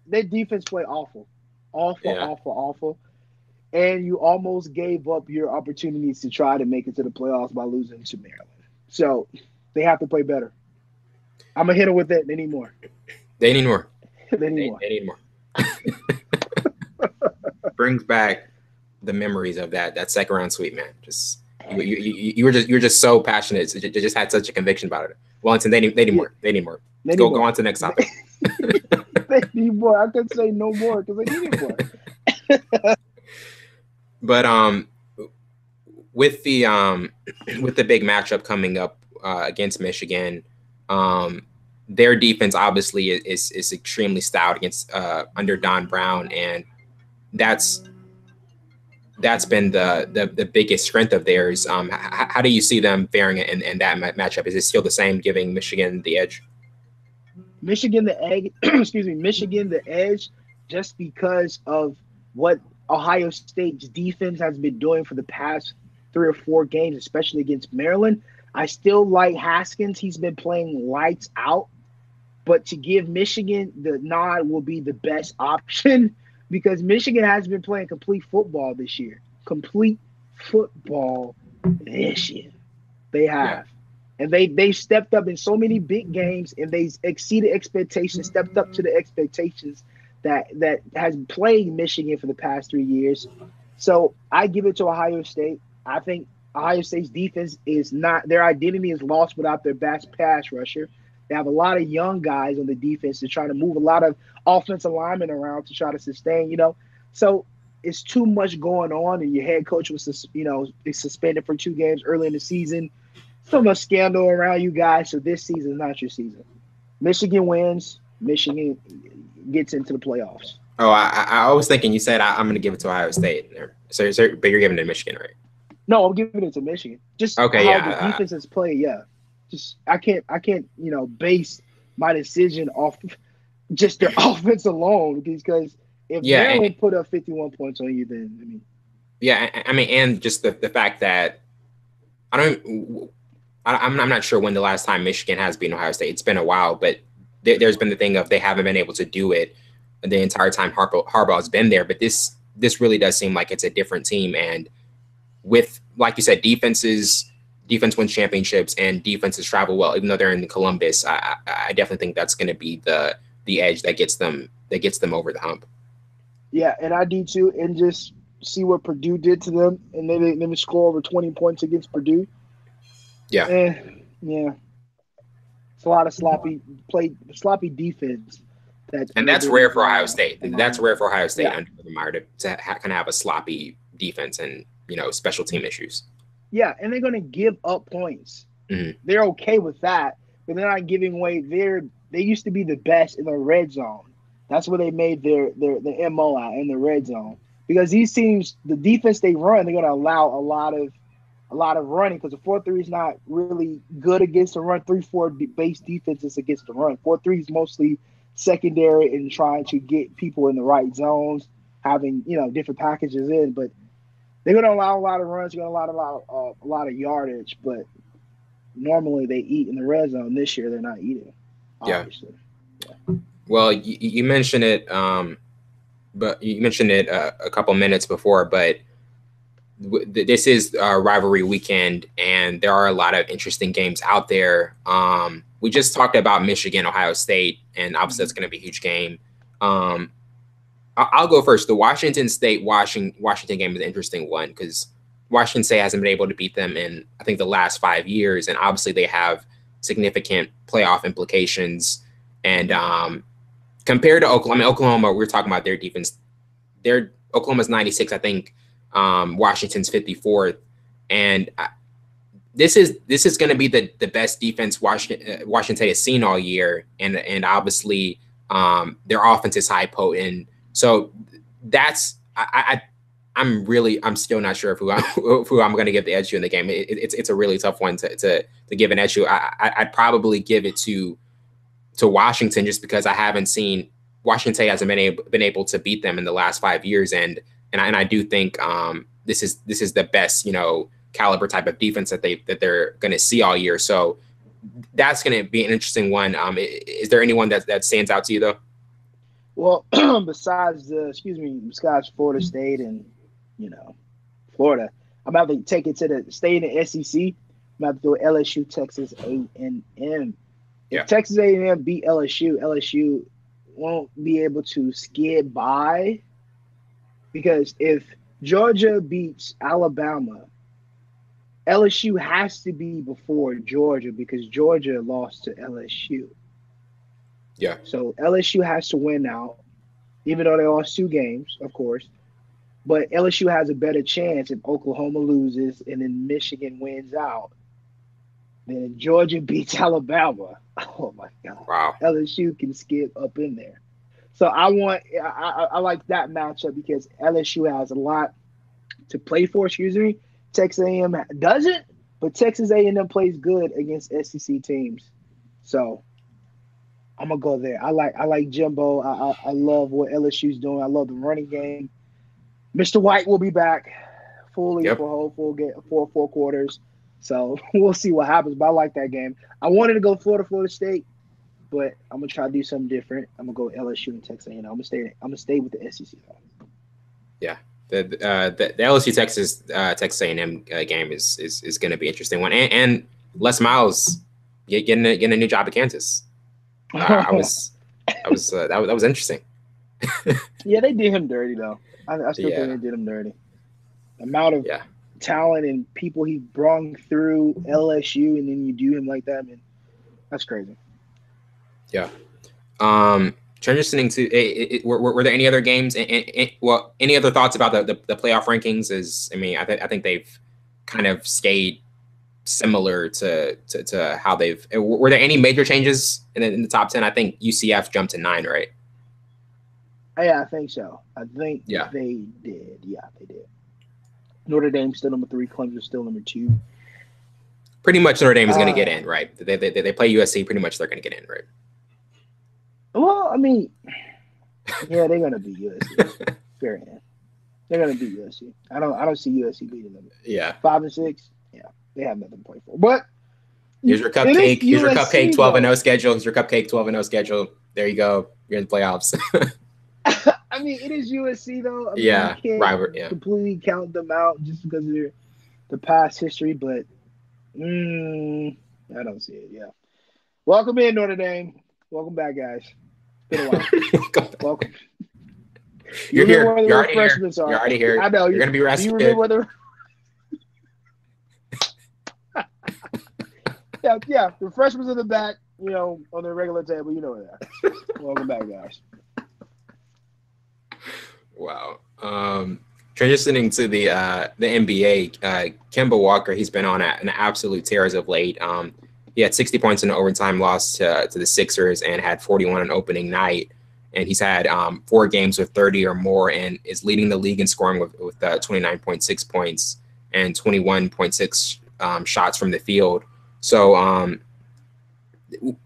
their defense played awful. Awful, Yeah. awful, awful. And you almost gave up your opportunities to try to make it to the playoffs by losing to Maryland. So they have to play better. I'm going to hit them with it. They need more. They need more. They need more. They need more. Brings back the memories of that second round sweep, man. Just you were just so passionate. You just had such a conviction about it. Wellington, they need more. They need more. Go on to the next topic. They need more. I could say no more because they need more. But with the big matchup coming up against Michigan, their defense obviously is extremely stout against under Don Brown, and that's been the biggest strength of theirs. How do you see them faring in that matchup? Is it still the same, giving Michigan the edge? Michigan the egg, excuse me, Michigan the edge, just because of what Ohio State's defense has been doing for the past 3 or 4 games, especially against Maryland. I still like Haskins. He's been playing lights out. But to give Michigan the nod will be the best option because Michigan has been playing complete football this year. Complete football this year. They Yeah. have. And they stepped up in so many big games and they exceeded expectations, stepped up to the expectations that has plagued Michigan for the past 3 years. So I give it to Ohio State. I think Ohio State's defense is not their identity is lost without their best pass rusher. They have a lot of young guys on the defense to try to move a lot of offensive linemen around to try to sustain. So it's too much going on, and your head coach is suspended for 2 games early in the season. So much scandal around you guys. So this season is not your season. Michigan wins. Michigan gets into the playoffs. Oh, I was thinking you said I'm going to give it to Ohio State. But you're giving it to Michigan, right? No, I'm giving it to Michigan. Just Okay, how yeah. the defenses play. Yeah, just I can't base my decision off just their offense alone because if Yeah, Maryland put up 51 points on you, then I mean. Yeah, I mean, and just the fact that I'm not sure when the last time Michigan has beaten Ohio State. It's been a while, but there's been the thing of they haven't been able to do it the entire time Harbaugh's been there. But this really does seem like it's a different team, and with, like you said, defense wins championships and defenses travel well, even though they're in Columbus. I definitely think that's going to be the edge that gets them over the hump. Yeah, and I do too, and just see what Purdue did to them, and they didn't score over 20 points against Purdue. Yeah, yeah, it's a lot of sloppy defense. And that's rare for Ohio State. That's rare for Ohio State Yeah. under Urban Meyer to kind of have a sloppy defense and special team issues. Yeah, and they're going to give up points. Mhm. They're okay with that, but they're not giving away. They used to be the best in the red zone. That's where they made their MO out in the red zone because these teams, the defense they run, they're going to allow a lot of running because the 4-3 is not really good against the run. 3-4 base defenses against the run. 4-3 is mostly secondary and trying to get people in the right zones, having different packages in, but they're going to allow a lot of runs. They're going to allow a lot of yardage, but normally they eat in the red zone. This year they're not eating. Obviously. Yeah. Well, you mentioned it, but you mentioned it a couple minutes before. But this is rivalry weekend, and there are a lot of interesting games out there. We just talked about Michigan, Ohio State, and obviously that's going to be a huge game. I'll go first. The Washington State Washington game is an interesting one because Washington State hasn't been able to beat them in, I think, the last 5 years, and obviously they have significant playoff implications. And compared to Oklahoma, we're talking about their defense. Oklahoma's 96, I think. Washington's 54th, and this is going to be the best defense Washington State has seen all year, and obviously their offense is high potent. So that's I'm still not sure who I'm going to give the edge to in the game. It's a really tough one to give an edge to. I'd probably give it to Washington just because I haven't seen Washington State hasn't been able to beat them in the last 5 years, and I do think this is the best caliber type of defense that they're going to see all year. So that's going to be an interesting one. Is there anyone that stands out to you though? Well, besides Florida State and Florida, I'm about to take it to the state in the SEC. I'm about to do LSU, Texas A&M. If Texas A&M beat LSU won't be able to skid by because if Georgia beats Alabama, LSU has to be before Georgia because Georgia lost to LSU. Yeah. So LSU has to win out, even though they lost 2 games, of course. But LSU has a better chance if Oklahoma loses and then Michigan wins out. Then Georgia beats Alabama. Oh my God! Wow. LSU can skip up in there. So I like that matchup because LSU has a lot to play for. Texas A&M doesn't, but Texas A&M plays good against SEC teams. So I'm gonna go there. I like Jimbo. I love what LSU's doing. I love the running game. Mr. White will be back fully for a whole full 4 quarters. So we'll see what happens. But I like that game. I wanted to go Florida State, but I'm gonna try to do something different. I'm gonna go LSU and Texas A&M. I'm gonna stay with the SEC though. Yeah, the LSU Texas A&M game is going to be an interesting one, and Les Miles getting a new job at Kansas. That was interesting. Yeah, they did him dirty though. I still think they did him dirty. The amount of talent and people he brought through LSU, and then you do him like that, man. That's crazy. Yeah. Transitioning to were there any other games? Well, any other thoughts about the playoff rankings? I think they've kind of stayed similar to how they've. Were there any major changes in the top 10? I think UCF jumped to 9, right? Yeah, I think so. I think they did. Yeah, they did. Notre Dame still number 3. Clemson still number 2. Pretty much Notre Dame is going to get in, right? They play USC. Pretty much they're going to get in, right? Well, I mean, yeah, they're going to beat USC. Fair enough. They're going to beat USC. I don't see USC beating them. Yeah. 5 and 6. Yeah, they have nothing to play for. But here's your cupcake. Here's your cupcake 12-0 schedule. Here's your cupcake 12-0 schedule. There you go. You're in the playoffs. I mean, it is USC though. You can't completely count them out just because of the past history, but I don't see it. Yeah. Welcome in, Notre Dame. Welcome back, guys. It's been a while. Welcome. You're here. You're already here. You're already here. I know. You're going to be rested. You remember whether... yeah. The freshmen in the back, on the regular table. You know that. Welcome back, guys. Wow. Transitioning to the NBA, Kemba Walker, he's been on an absolute tear as of late. He had 60 points in an overtime loss to the Sixers and had 41 on opening night. And he's had 4 games with 30 or more and is leading the league in scoring with 29.6 points and 21.6 shots from the field. So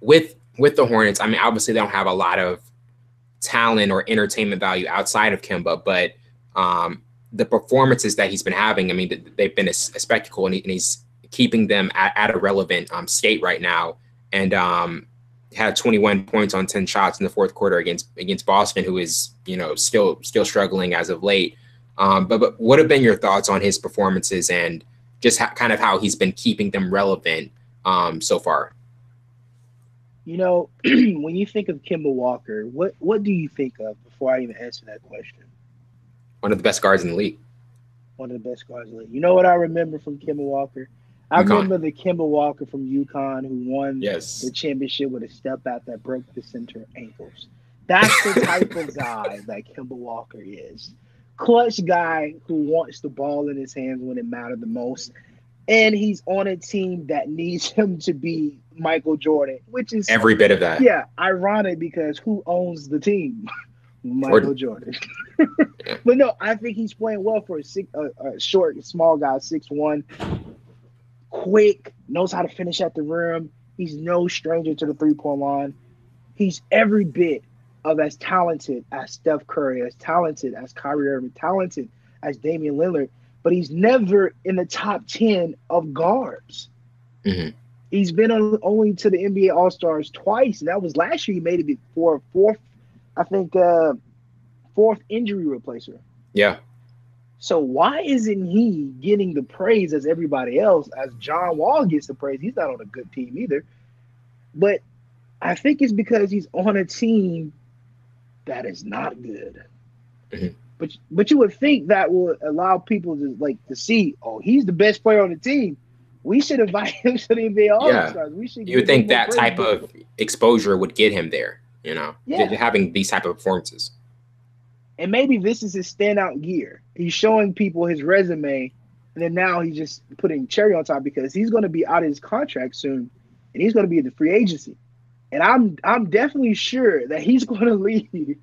with the Hornets, I mean, obviously they don't have a lot of talent or entertainment value outside of Kemba, but the performances that he's been having, I mean, they've been a spectacle, and he's keeping them at a relevant state right now. And had 21 points on 10 shots in the fourth quarter against Boston, who is still struggling as of late. But what have been your thoughts on his performances and just kind of how he's been keeping them relevant so far? When you think of Kemba Walker, what do you think of before I even answer that question? One of the best guards in the league. One of the best guards in the league. You know what I remember from Kemba Walker? I remember the Kemba Walker from UConn who won the championship with a step back that broke the center ankles. That's the type of guy that Kemba Walker is. Clutch guy who wants the ball in his hands when it mattered the most. And he's on a team that needs him to be Michael Jordan, which is every bit of that. Yeah, ironic because who owns the team? Michael Jordan. But no, I think he's playing well for a short, small guy, 6'1", quick, knows how to finish at the rim. He's no stranger to the three-point line. He's every bit of as talented as Steph Curry, as talented as Kyrie Irving, talented as Damian Lillard, but he's never in the top 10 of guards. Mm-hmm. He's been only to the NBA All-Stars twice, and that was last year. He made it before fourth injury replacer. Yeah. So why isn't he getting the praise as everybody else, as John Wall gets the praise? He's not on a good team either. But I think it's because he's on a team that is not good. Mm-hmm. But you would think that would allow people to see, oh, he's the best player on the team. We should invite him to the NBA All-Stars. You would think that type of exposure would get him there, having these type of performances. And maybe this is his standout year. He's showing people his resume, and then now he's just putting cherry on top because he's going to be out of his contract soon, and he's going to be in the free agency. And I'm definitely sure that he's going to leave.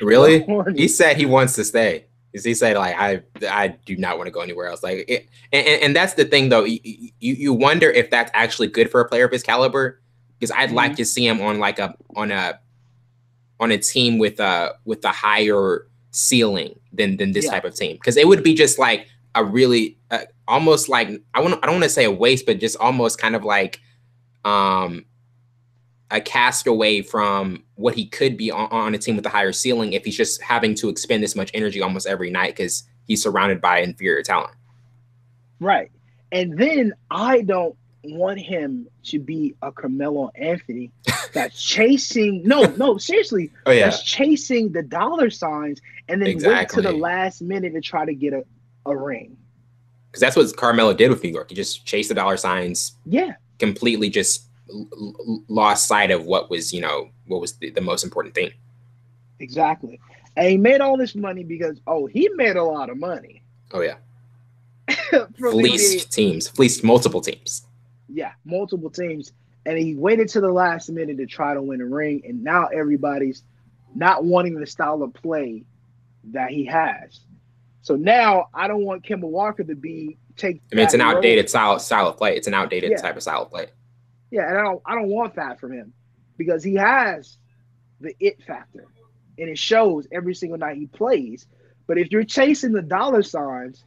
Really? He said he wants to stay. He said, like, I do not want to go anywhere else. Like, and that's the thing, though. You wonder if that's actually good for a player of his caliber, because I'd like to see him on a team with a higher ceiling than this type of team, because it would be just like a really almost like I don't want to say a waste, but just almost kind of like a cast away from what he could be on a team with a higher ceiling if he's just having to expend this much energy almost every night because he's surrounded by inferior talent. Right. And then I don't want him to be a Carmelo Anthony that's chasing seriously, that's chasing the dollar signs and then wait to the last minute to try to get a ring. Because that's what Carmelo did with New York. He just chased the dollar signs. Yeah. Completely just lost sight of what was the most important thing. Exactly. And he made all this money because he made a lot of money. Oh yeah. Fleeced multiple teams. Yeah, multiple teams. And he waited to the last minute to try to win a ring. And now everybody's not wanting the style of play that he has. So now I don't want Kemba Walker to it's an outdated style of play. It's an outdated type of style of play. Yeah, and I don't want that from him because he has the it factor. And it shows every single night he plays. But if you're chasing the dollar signs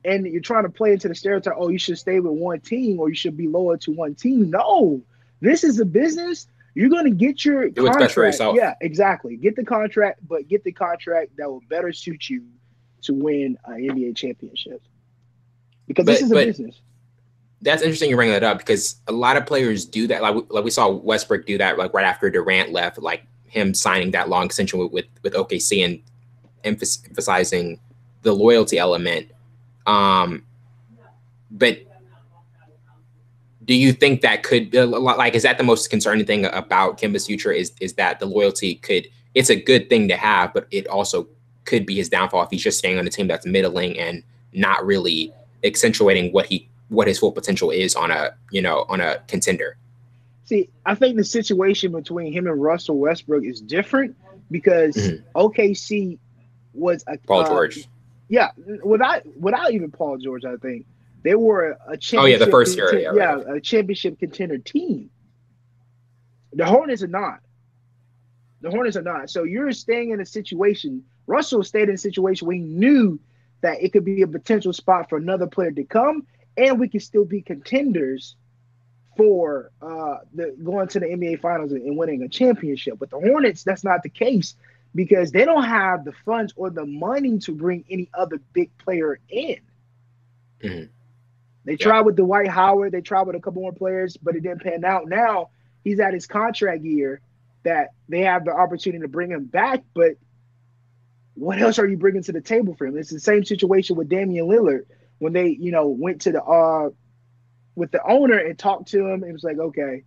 and you're trying to play into the stereotype, you should stay with one team or you should be loyal to one team. No, this is a business. You're going to get your contract. What's best for yourself. Yeah, exactly. Get the contract, but get the contract that will better suit you to win an NBA championship. Because this is a business. That's interesting you bring that up because a lot of players do that. Like we saw Westbrook do that like right after Durant left, like him signing that long extension with OKC and emphasizing the loyalty element. But do you think that could is that the most concerning thing about Kemba's future is that the loyalty it's a good thing to have, but it also could be his downfall if he's just staying on a team that's middling and not really accentuating what his full potential is on a contender. See, I think the situation between him and Russell Westbrook is different because OKC was a Paul George. Yeah, without even Paul George, I think they were a championship. The first year, a championship contender team. The Hornets are not. So you're staying in a situation. Russell stayed in a situation where he knew that it could be a potential spot for another player to come, and we could still be contenders for going to the NBA Finals and winning a championship. But the Hornets, that's not the case because they don't have the funds or the money to bring any other big player in. Mm-hmm. They tried with Dwight Howard. They tried with a couple more players, but it didn't pan out. Now he's at his contract year that they have the opportunity to bring him back, but what else are you bringing to the table for him? It's the same situation with Damian Lillard when they, went to with the owner and talked to him. It was like, okay,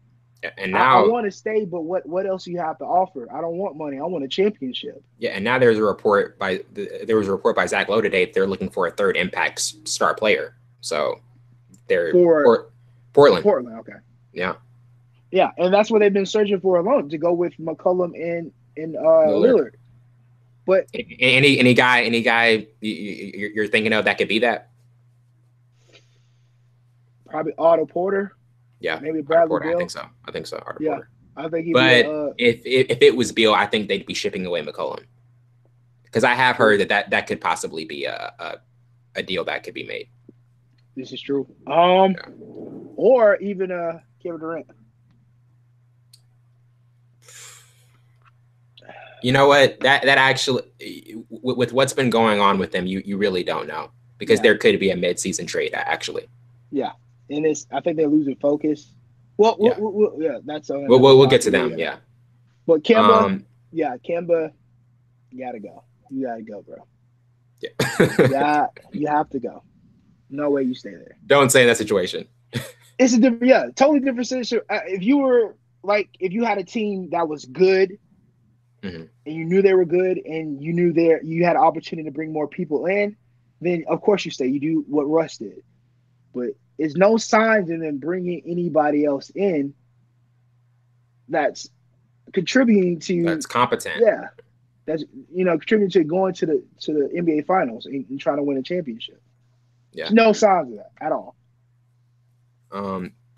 and now I want to stay, but what else do you have to offer? I don't want money. I want a championship. Yeah, and now there was a report by Zach Lowe today. They're looking for a third impact star player. So they're for Portland. Portland, okay. Yeah. Yeah, and that's what they've been searching for alone to go with McCollum and Lillard. But any guy you're thinking of that could be that? Probably Otto Porter. Yeah, maybe Bradley Porter. Beal. I think so. Otto Yeah, Porter. I think. If it was Beal, I think they'd be shipping away McCollum because I have heard that could possibly be a deal that could be made. This is true. Or even Kevin Durant. You know what? That actually, with what's been going on with them, you really don't know because there could be a mid-season trade actually. Yeah, and I think they're losing focus. Well, that's we'll get to them. Yeah, but Kemba, Kemba, you gotta go. You gotta go, bro. Yeah, you have to go. No way you stay there. Don't say that situation. It's a different, totally different situation. If you had a team that was good. Mm-hmm. And you knew they were good, and you knew you had an opportunity to bring more people in, then of course you stay. You do what Russ did, but there's no signs in them bringing anybody else in that's contributing to that's competent. Yeah, that's contributing to going to the NBA Finals and trying to win a championship. Yeah, there's no signs of that at all.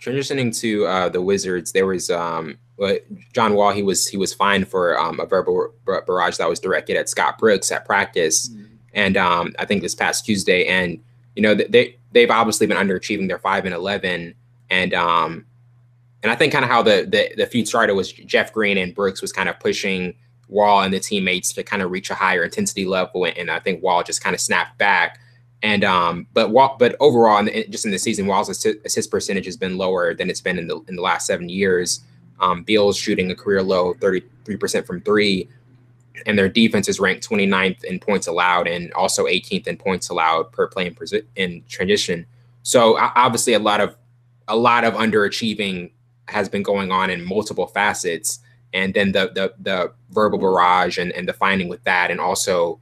Transitioning to the Wizards, there was John Wall. He was fined for a verbal barrage that was directed at Scott Brooks at practice, and I think this past Tuesday. And they've obviously been underachieving. They're 5-11, and I think kind of how the feud started was Jeff Green and Brooks was kind of pushing Wall and the teammates to kind of reach a higher intensity level, and I think Wall just kind of snapped back. And but overall, just in the season, Wall's assist percentage has been lower than it's been in the last 7 years. Beal's shooting a career low 33% from three, and their defense is ranked 29th in points allowed and also 18th in points allowed per play in transition. So obviously, a lot of underachieving has been going on in multiple facets, and then the verbal barrage and the finding with that, and also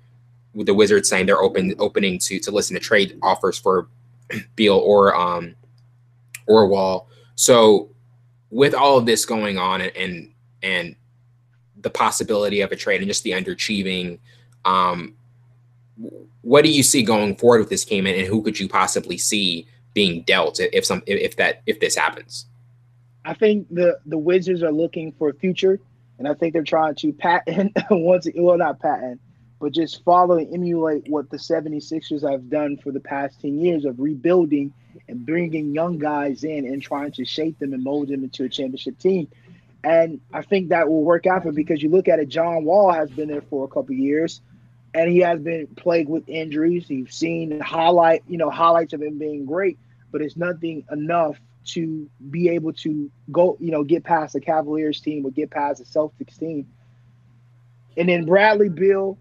with the Wizards saying they're opening to listen to trade offers for Beal or Wall. So with all of this going on and the possibility of a trade and just the underachieving, what do you see going forward with this team, and who could you possibly see being dealt if this happens? I think the Wizards are looking for a future, and I think they're trying to patent not patent, but just follow and emulate what the 76ers have done for the past 10 years of rebuilding and bringing young guys in and trying to shape them and mold them into a championship team. And I think that will work out for, because you look at it, John Wall has been there for a couple of years, and he has been plagued with injuries. You've seen highlights of him being great, but it's nothing enough to be able to go, get past the Cavaliers team or get past the Celtics team. And then Bradley Beal.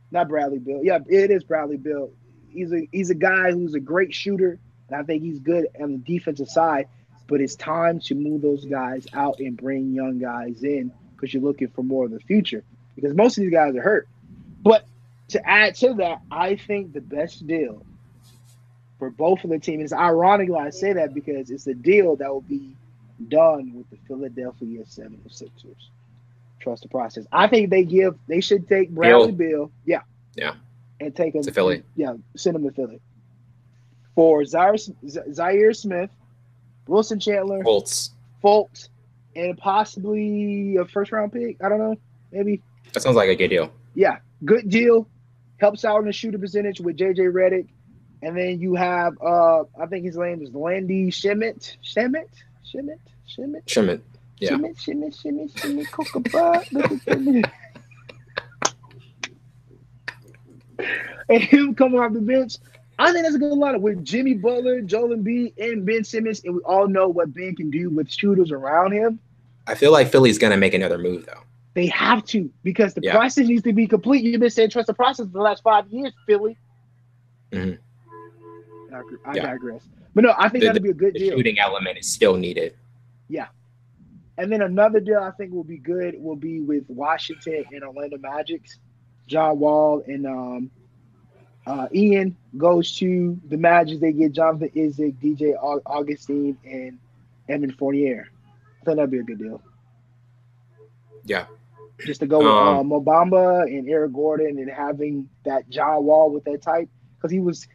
Not Bradley Beal. Yeah, it is Bradley Beal. He's a guy who's a great shooter, and I think he's good on the defensive side. But it's time to move those guys out and bring young guys in, because you're looking for more of the future. Because most of these guys are hurt. But to add to that, I think the best deal for both of the teams, it's ironic when I say that because it's a deal that will be done with the Philadelphia 76ers. Trust the process. I think they should take Bradley Beal, and take him to Philly. Send him to Philly for Zaire Smith, Wilson Chandler, Fultz, and possibly a first-round pick. I don't know, maybe. That sounds like a good deal. Yeah, good deal. Helps out in the shooter percentage with JJ Redick, and then you have I think his name is Landy Shimmitt. Yeah. Shimmy, Coca-Cola. And him coming off the bench, I think that's a good lineup with Jimmy Butler, Joel Embiid, and Ben Simmons, and we all know what Ben can do with shooters around him. I feel like Philly's going to make another move, though. They have to, because the process needs to be complete. You've been saying trust the process for the last 5 years, Philly. Mm-hmm. I digress. But no, I think that'll be a good deal. The shooting element is still needed. Yeah. And then another deal I think will be good will be with Washington and Orlando Magic's. John Wall and Ian goes to the Magic. They get Jonathan Isaac, DJ Augustine, and Evan Fournier. I think that'd be a good deal. Yeah. Just to go with Mobamba and Eric Gordon and having that John Wall with that type. Because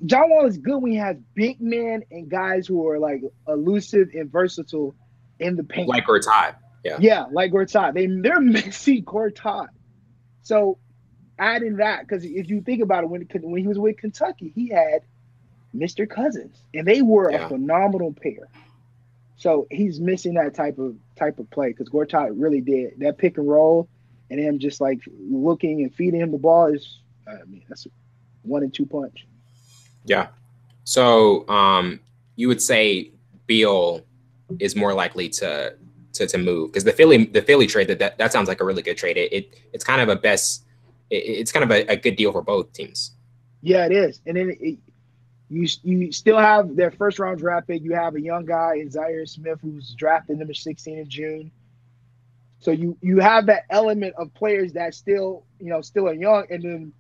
John Wall is good when he has big men and guys who are like elusive and versatile in the paint. Like Gortat. Yeah, like Gortat. They're messy Gortat. So adding that, because if you think about it, when he was with Kentucky, he had Mr. Cousins, and they were a phenomenal pair. So he's missing that type of play, because Gortat really did that pick and roll, and him just like looking and feeding him the ball is, that's a 1-2 punch. Yeah. So you would say Beal is more likely to move, because the Philly trade that sounds like a really good trade. It's kind of it's kind of a good deal for both teams. Yeah, it is. And then you still have their first round draft pick. You have a young guy in Zaire Smith who's drafted number 16 in June. So you have that element of players that still are young. And then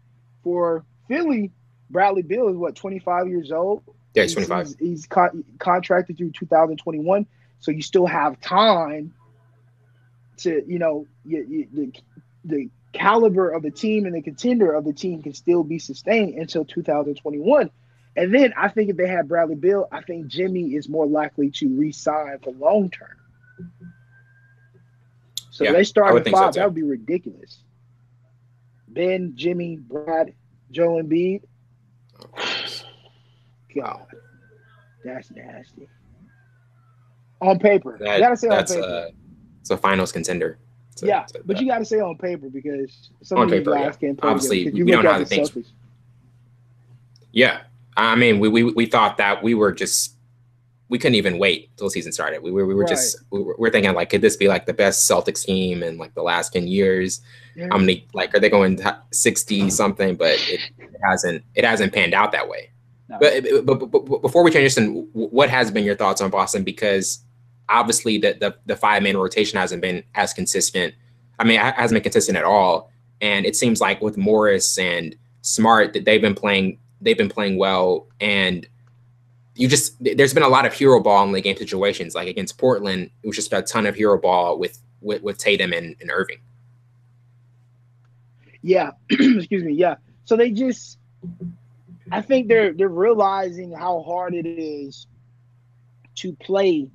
for Philly, Bradley Beal is 25 years old. Yeah, he's 25. He's contracted through 2021. So you still have time to, the caliber of the team and the contender of the team can still be sustained until 2021. And then I think if they have Bradley Beal, I think Jimmy is more likely to re-sign for long term. So they start at 5. That would be ridiculous. Ben, Jimmy, Brad, Joe Embiid. God, that's nasty. On paper, you gotta say on That's paper. it's a finals contender. Yeah, but you gotta say on paper because some of On these paper, yeah. guys can't play together. Obviously, Because you we look don't know at how the the things. Celtics. Yeah, I mean, we thought that we were just we couldn't even wait till the season started. We were Right. just we were thinking like, could this be like the best Celtics team in like the last 10 years? How many like are they going 60 something? But it hasn't panned out that way. No. But before we transition, what has been your thoughts on Boston? Because obviously the 5-man rotation hasn't been as consistent. I mean, it hasn't been consistent at all. And it seems like with Morris and Smart that they've been playing well. And there's been a lot of hero ball in the game situations. Like against Portland, it was just a ton of hero ball with Tatum and Irving. Yeah, excuse me. Yeah, so I think they're realizing how hard it is to play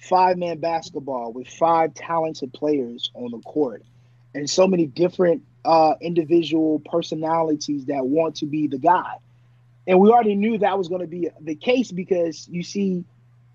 5-man basketball with 5 talented players on the court, and so many different individual personalities that want to be the guy. And we already knew that was going to be the case because you see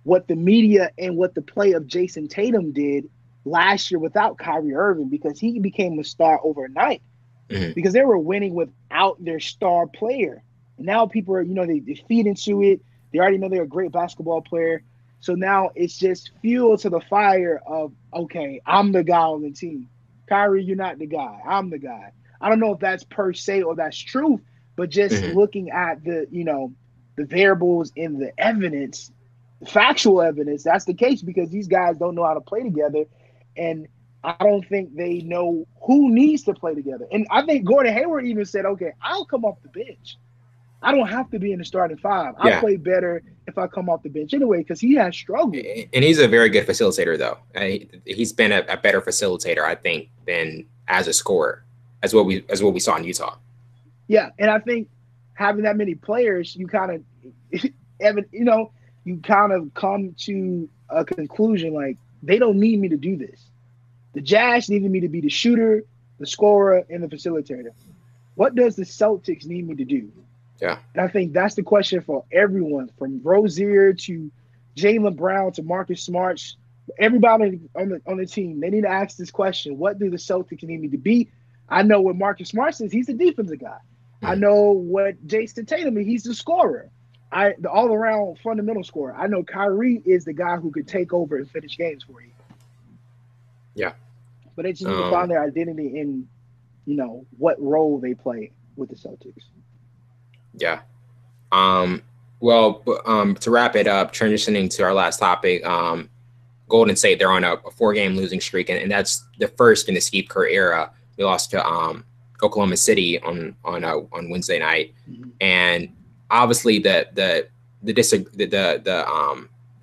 what the media and what the play of Jason Tatum did last year without Kyrie Irving, because he became a star overnight because they were winning without their star player. And now people are, they feed into it. They already know they're a great basketball player. So now it's just fuel to the fire of, okay, I'm the guy on the team. Kyrie, you're not the guy. I'm the guy. I don't know if that's per se or that's truth, but just looking at the variables in the evidence, the factual evidence, that's the case because these guys don't know how to play together. And I don't think they know who needs to play together. And I think Gordon Hayward even said, okay, I'll come off the bench. I don't have to be in the starting 5. I play better if I come off the bench anyway because he has struggled. And he's a very good facilitator, though. He's been a better facilitator, I think, than as a scorer, as what we saw in Utah. Yeah, and I think having that many players, you kind of come to a conclusion like they don't need me to do this. The Jazz needed me to be the shooter, the scorer, and the facilitator. What does the Celtics need me to do? Yeah. And I think that's the question for everyone, from Rozier to Jaylen Brown to Marcus Smart, everybody on the team. They need to ask this question: what do the Celtics need me to be? I know what Marcus Smart says; he's the defensive guy. I know what Jason Tatum is; he's the scorer. The all-around fundamental scorer. I know Kyrie is the guy who could take over and finish games for you. Yeah. But they just need to find their identity in, what role they play with the Celtics. Yeah. Well, to wrap it up, transitioning to our last topic, Golden State, they're on a 4-game losing streak, and that's the first in the Steve Kerr era. They lost to Oklahoma City on Wednesday night, and obviously the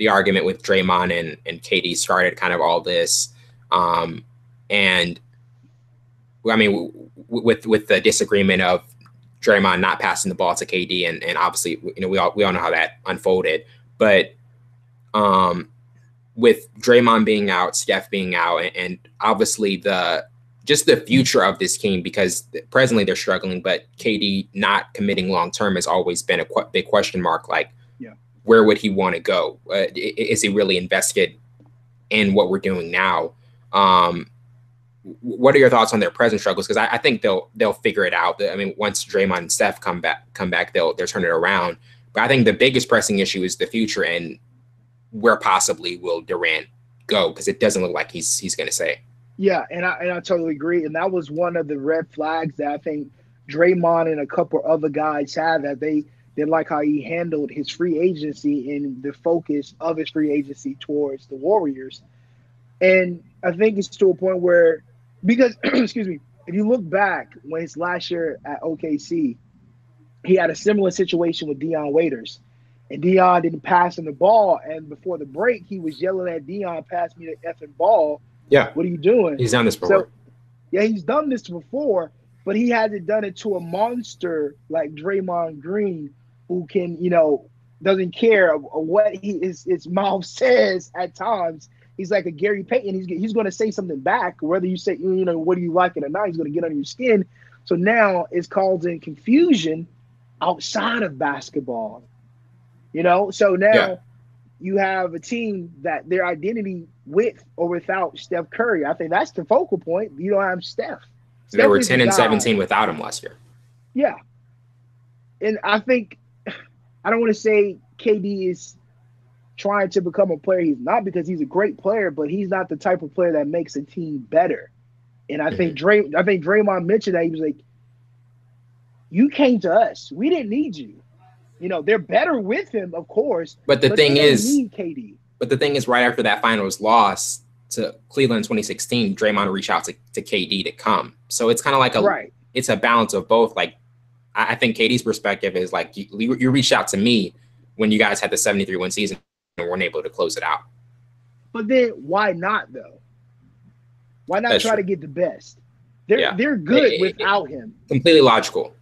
argument with Draymond and KD started kind of all this, and I mean with the disagreement of Draymond not passing the ball to KD, and obviously we all know how that unfolded, but with Draymond being out, Steph being out, and obviously the future of this team, because presently they're struggling, but KD not committing long term has always been a big question mark. Like, where would he want to go? Is he really invested in what we're doing now? What are your thoughts on their present struggles? Because I think they'll figure it out. I mean, once Draymond and Steph come back, they'll turn it around. But I think the biggest pressing issue is the future and where possibly will Durant go, because it doesn't look like he's going to stay. Yeah, and I totally agree. And that was one of the red flags that I think Draymond and a couple other guys had, that they didn't like how he handled his free agency and the focus of his free agency towards the Warriors. And I think it's to a point where, because, excuse me, if you look back when his last year at OKC, he had a similar situation with Dion Waiters. And Dion didn't pass him the ball. And before the break, he was yelling at Dion, pass me the effing ball. Yeah. What are you doing? He's done this before. So, yeah, he's done this before, but he hasn't done it to a monster like Draymond Green, who can, doesn't care what his mouth says at times. He's like a Gary Payton. He's going to say something back, whether you say, what do you like it or not, he's going to get under your skin. So now it's causing confusion outside of basketball. So Yeah. now you have a team that their identity with or without Steph Curry. I think that's the focal point. You don't have Steph. They Steph were is the 10 and guy. 17 without him last year. Yeah. And I think I don't want to say KD is trying to become a player he's not, because he's a great player, but he's not the type of player that makes a team better. And I think Mm-hmm. Draymond mentioned that. He was like, "You came to us. We didn't need you." They're better with him, of course, But the but they thing don't is, need KD. right after that finals loss to Cleveland in 2016, Draymond reached out to KD to come. So it's kind of like Right. it's a balance of both. Like, I think KD's perspective is like, you reached out to me when you guys had the 73-win season and weren't able to close it out. But then why not though? Why not That's try true. to get the best? They're Yeah. they're good without him. Completely logical.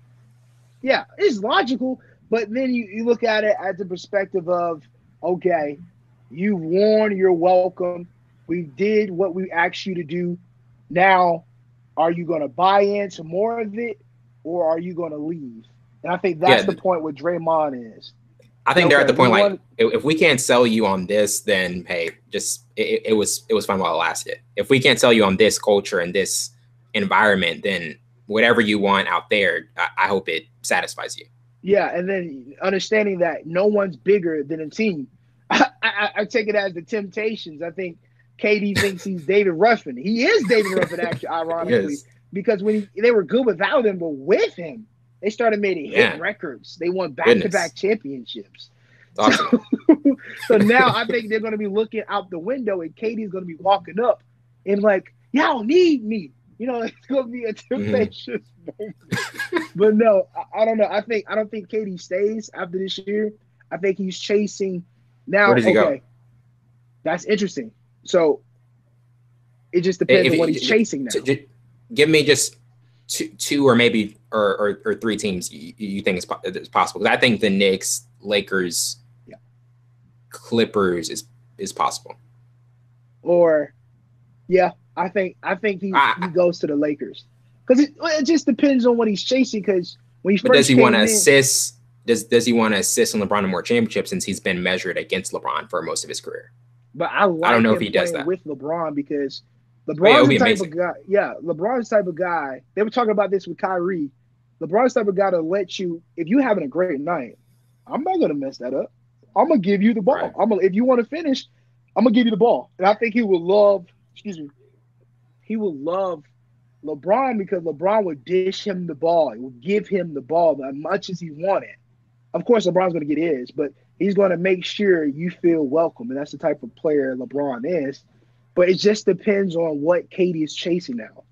Yeah, it's logical, but then you look at it at the perspective of, okay, you won, you're welcome. We did what we asked you to do. Now, are you going to buy into more of it, or are you going to leave? And I think that's Yeah. the point where Draymond is. I think they're at Okay, the we point like, want. if we can't sell you on this, then hey, just it was fun while it lasted. If we can't sell you on this culture and this environment, then whatever you want out there, I hope it satisfies you. Yeah, and then understanding that no one's bigger than a team. I take it as the Temptations. I think KD thinks he's David Ruffin. He is David Ruffin, actually, ironically, Yes. because when they were good without him, but with him, they started making hit Yeah. records. They won Goodness. back-to-back championships. Talk So, to me. so now I think they're going to be looking out the window, and KD's going to be walking up and like, y'all need me. It's going to be a Temptations moment. But no, I don't know. I don't think KD stays after this year. I think he's chasing now. Where does he go? Okay, that's interesting. So it just depends on what he's chasing now. Give me just two or maybe or three teams you think is possible. Because I think the Knicks, Lakers, Yeah. Clippers is possible. Or yeah, I think he goes to the Lakers, because it just depends on what he's chasing. Because when he But does first he came want to in, assist? Does he want to assist on LeBron in more championships, since he's been measured against LeBron for most of his career? but I I don't like know if him he does playing that. with LeBron, because Oh yeah, it LeBron's would the be type of amazing. guy. Yeah, LeBron's the type of guy. They were talking about this with Kyrie. LeBron's the type of guy to let you, if you're having a great night, I'm not gonna mess that up. I'm gonna give you the ball. Right. If you want to finish, I'm gonna give you the ball. And I think he would love. Excuse me. He would love LeBron, because LeBron would dish him the ball. He would give him the ball as much as he wanted. Of course, LeBron's going to get his, but he's going to make sure you feel welcome. And that's the type of player LeBron is. But it just depends on what KD is chasing now.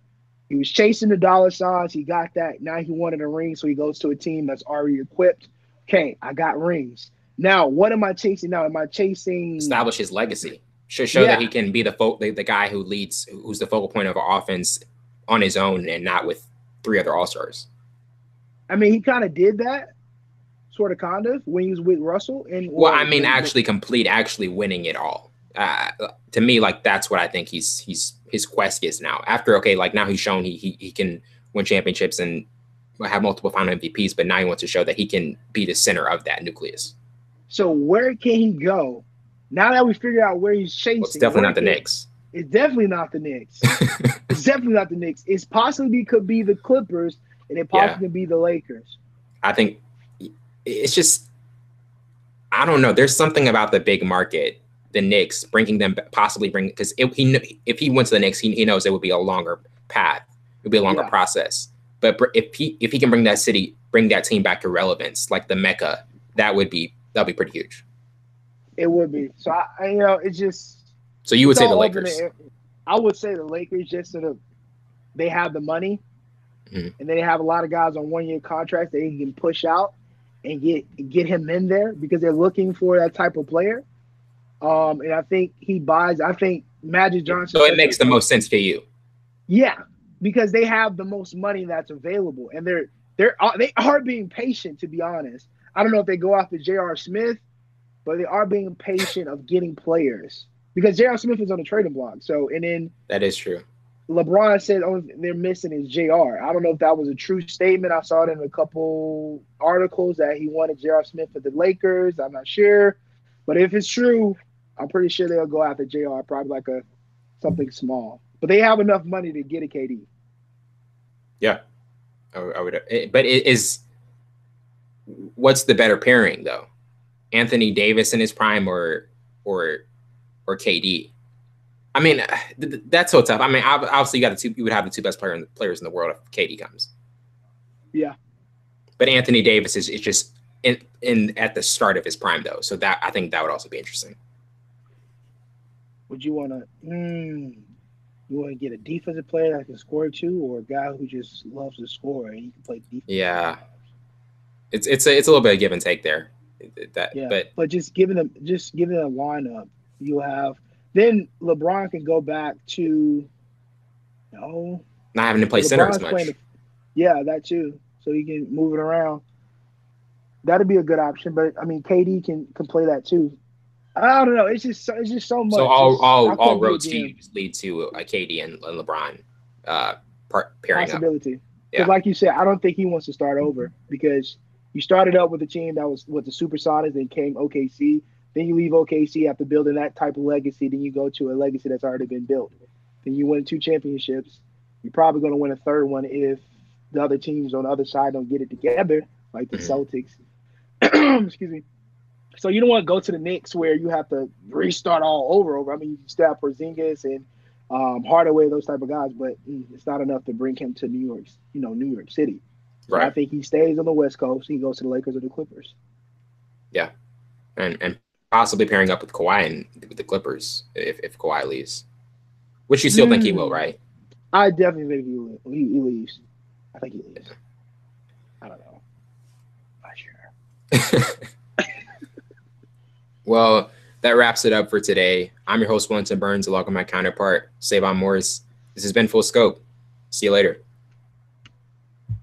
He was chasing the dollar signs. He got that. Now he wanted a ring, so he goes to a team that's already equipped. Okay, I got rings. Now, what am I chasing now? Am I chasing? Establish his legacy. Show that Yeah, he can be the guy who leads, who's the focal point of our offense on his own and not with three other all-stars. I mean, he kind of did that, kind of, when he was with Russell. Well, I mean, actually winning it all. To me, like, that's what I think his quest is now. After, okay, like, now he's shown he can win championships and have multiple final MVPs, but now he wants to show that he can be the center of that nucleus. So where can he go? Now that we figured out where he's chasing, Well, it's definitely not the Knicks. It's definitely not the Knicks. It's definitely not the Knicks. It's possibly could be the Clippers, and it possibly could be the Lakers. I think it's just, I don't know. There's something about the big market, the Knicks, because if he went to the Knicks, he knows it would be a longer path. It would be a longer process. But if he can bring that team back to relevance, like the Mecca, that'd be pretty huge. It would be. So it's just. So you would say the Lakers? I would say the Lakers, just so that they have the money, mm-hmm. and they have a lot of guys on 1-year contracts that he can push out and get him in there, because they're looking for that type of player. And I think he buys. I think Magic Johnson. So it makes the most sense to you. Yeah, because they have the most money that's available, and they are being patient, to be honest. I don't know if they go after J.R. Smith, but they are being patient of getting players, because J.R. Smith is on the trading block. So, and then that is true. LeBron said only thing they're missing is JR. I don't know if that was a true statement. I saw it in a couple articles that he wanted JR Smith for the Lakers. I'm not sure. But if it's true, I'm pretty sure they'll go after JR, probably like a something small. But they have enough money to get a KD. Yeah, I would. But it is what's the better pairing though? Anthony Davis in his prime or KD? I mean, that's so tough. I mean, obviously you would have the two best players in the world if KD comes. Yeah. But Anthony Davis is just in at the start of his prime though, so that I think that would also be interesting. Would you want to? You want to get a defensive player that can score too, or a guy who just loves to score and he can play defense? Yeah, it's a little bit of give and take there. But just giving them a lineup, you have then LeBron can go back to not having to play center as much. That too, so he can move it around. That'd be a good option, but I mean, KD can play that too. I don't know. It's just so much. So all roads lead to a KD and LeBron pairing possibility. Because like you said, I don't think he wants to start over because you started up with a team that was with the Supersonics, then came OKC. Then you leave OKC after building that type of legacy. Then you go to a legacy that's already been built. Then you win 2 championships. You're probably going to win a third one if the other teams on the other side don't get it together, like the Celtics. Excuse me. So you don't want to go to the Knicks where you have to restart all over. I mean, you still have Porzingis and Hardaway, those type of guys, but it's not enough to bring him to New York City. So right. I think he stays on the West Coast. He goes to the Lakers or the Clippers. Yeah, and possibly pairing up with Kawhi and with the Clippers if Kawhi leaves, which you still think he will, right? I definitely think he leaves. I think he leaves. I don't know. Not sure. Well, that wraps it up for today. I'm your host, Wellington Burns, along with my counterpart, Savon Morris. This has been Full Scope. See you later.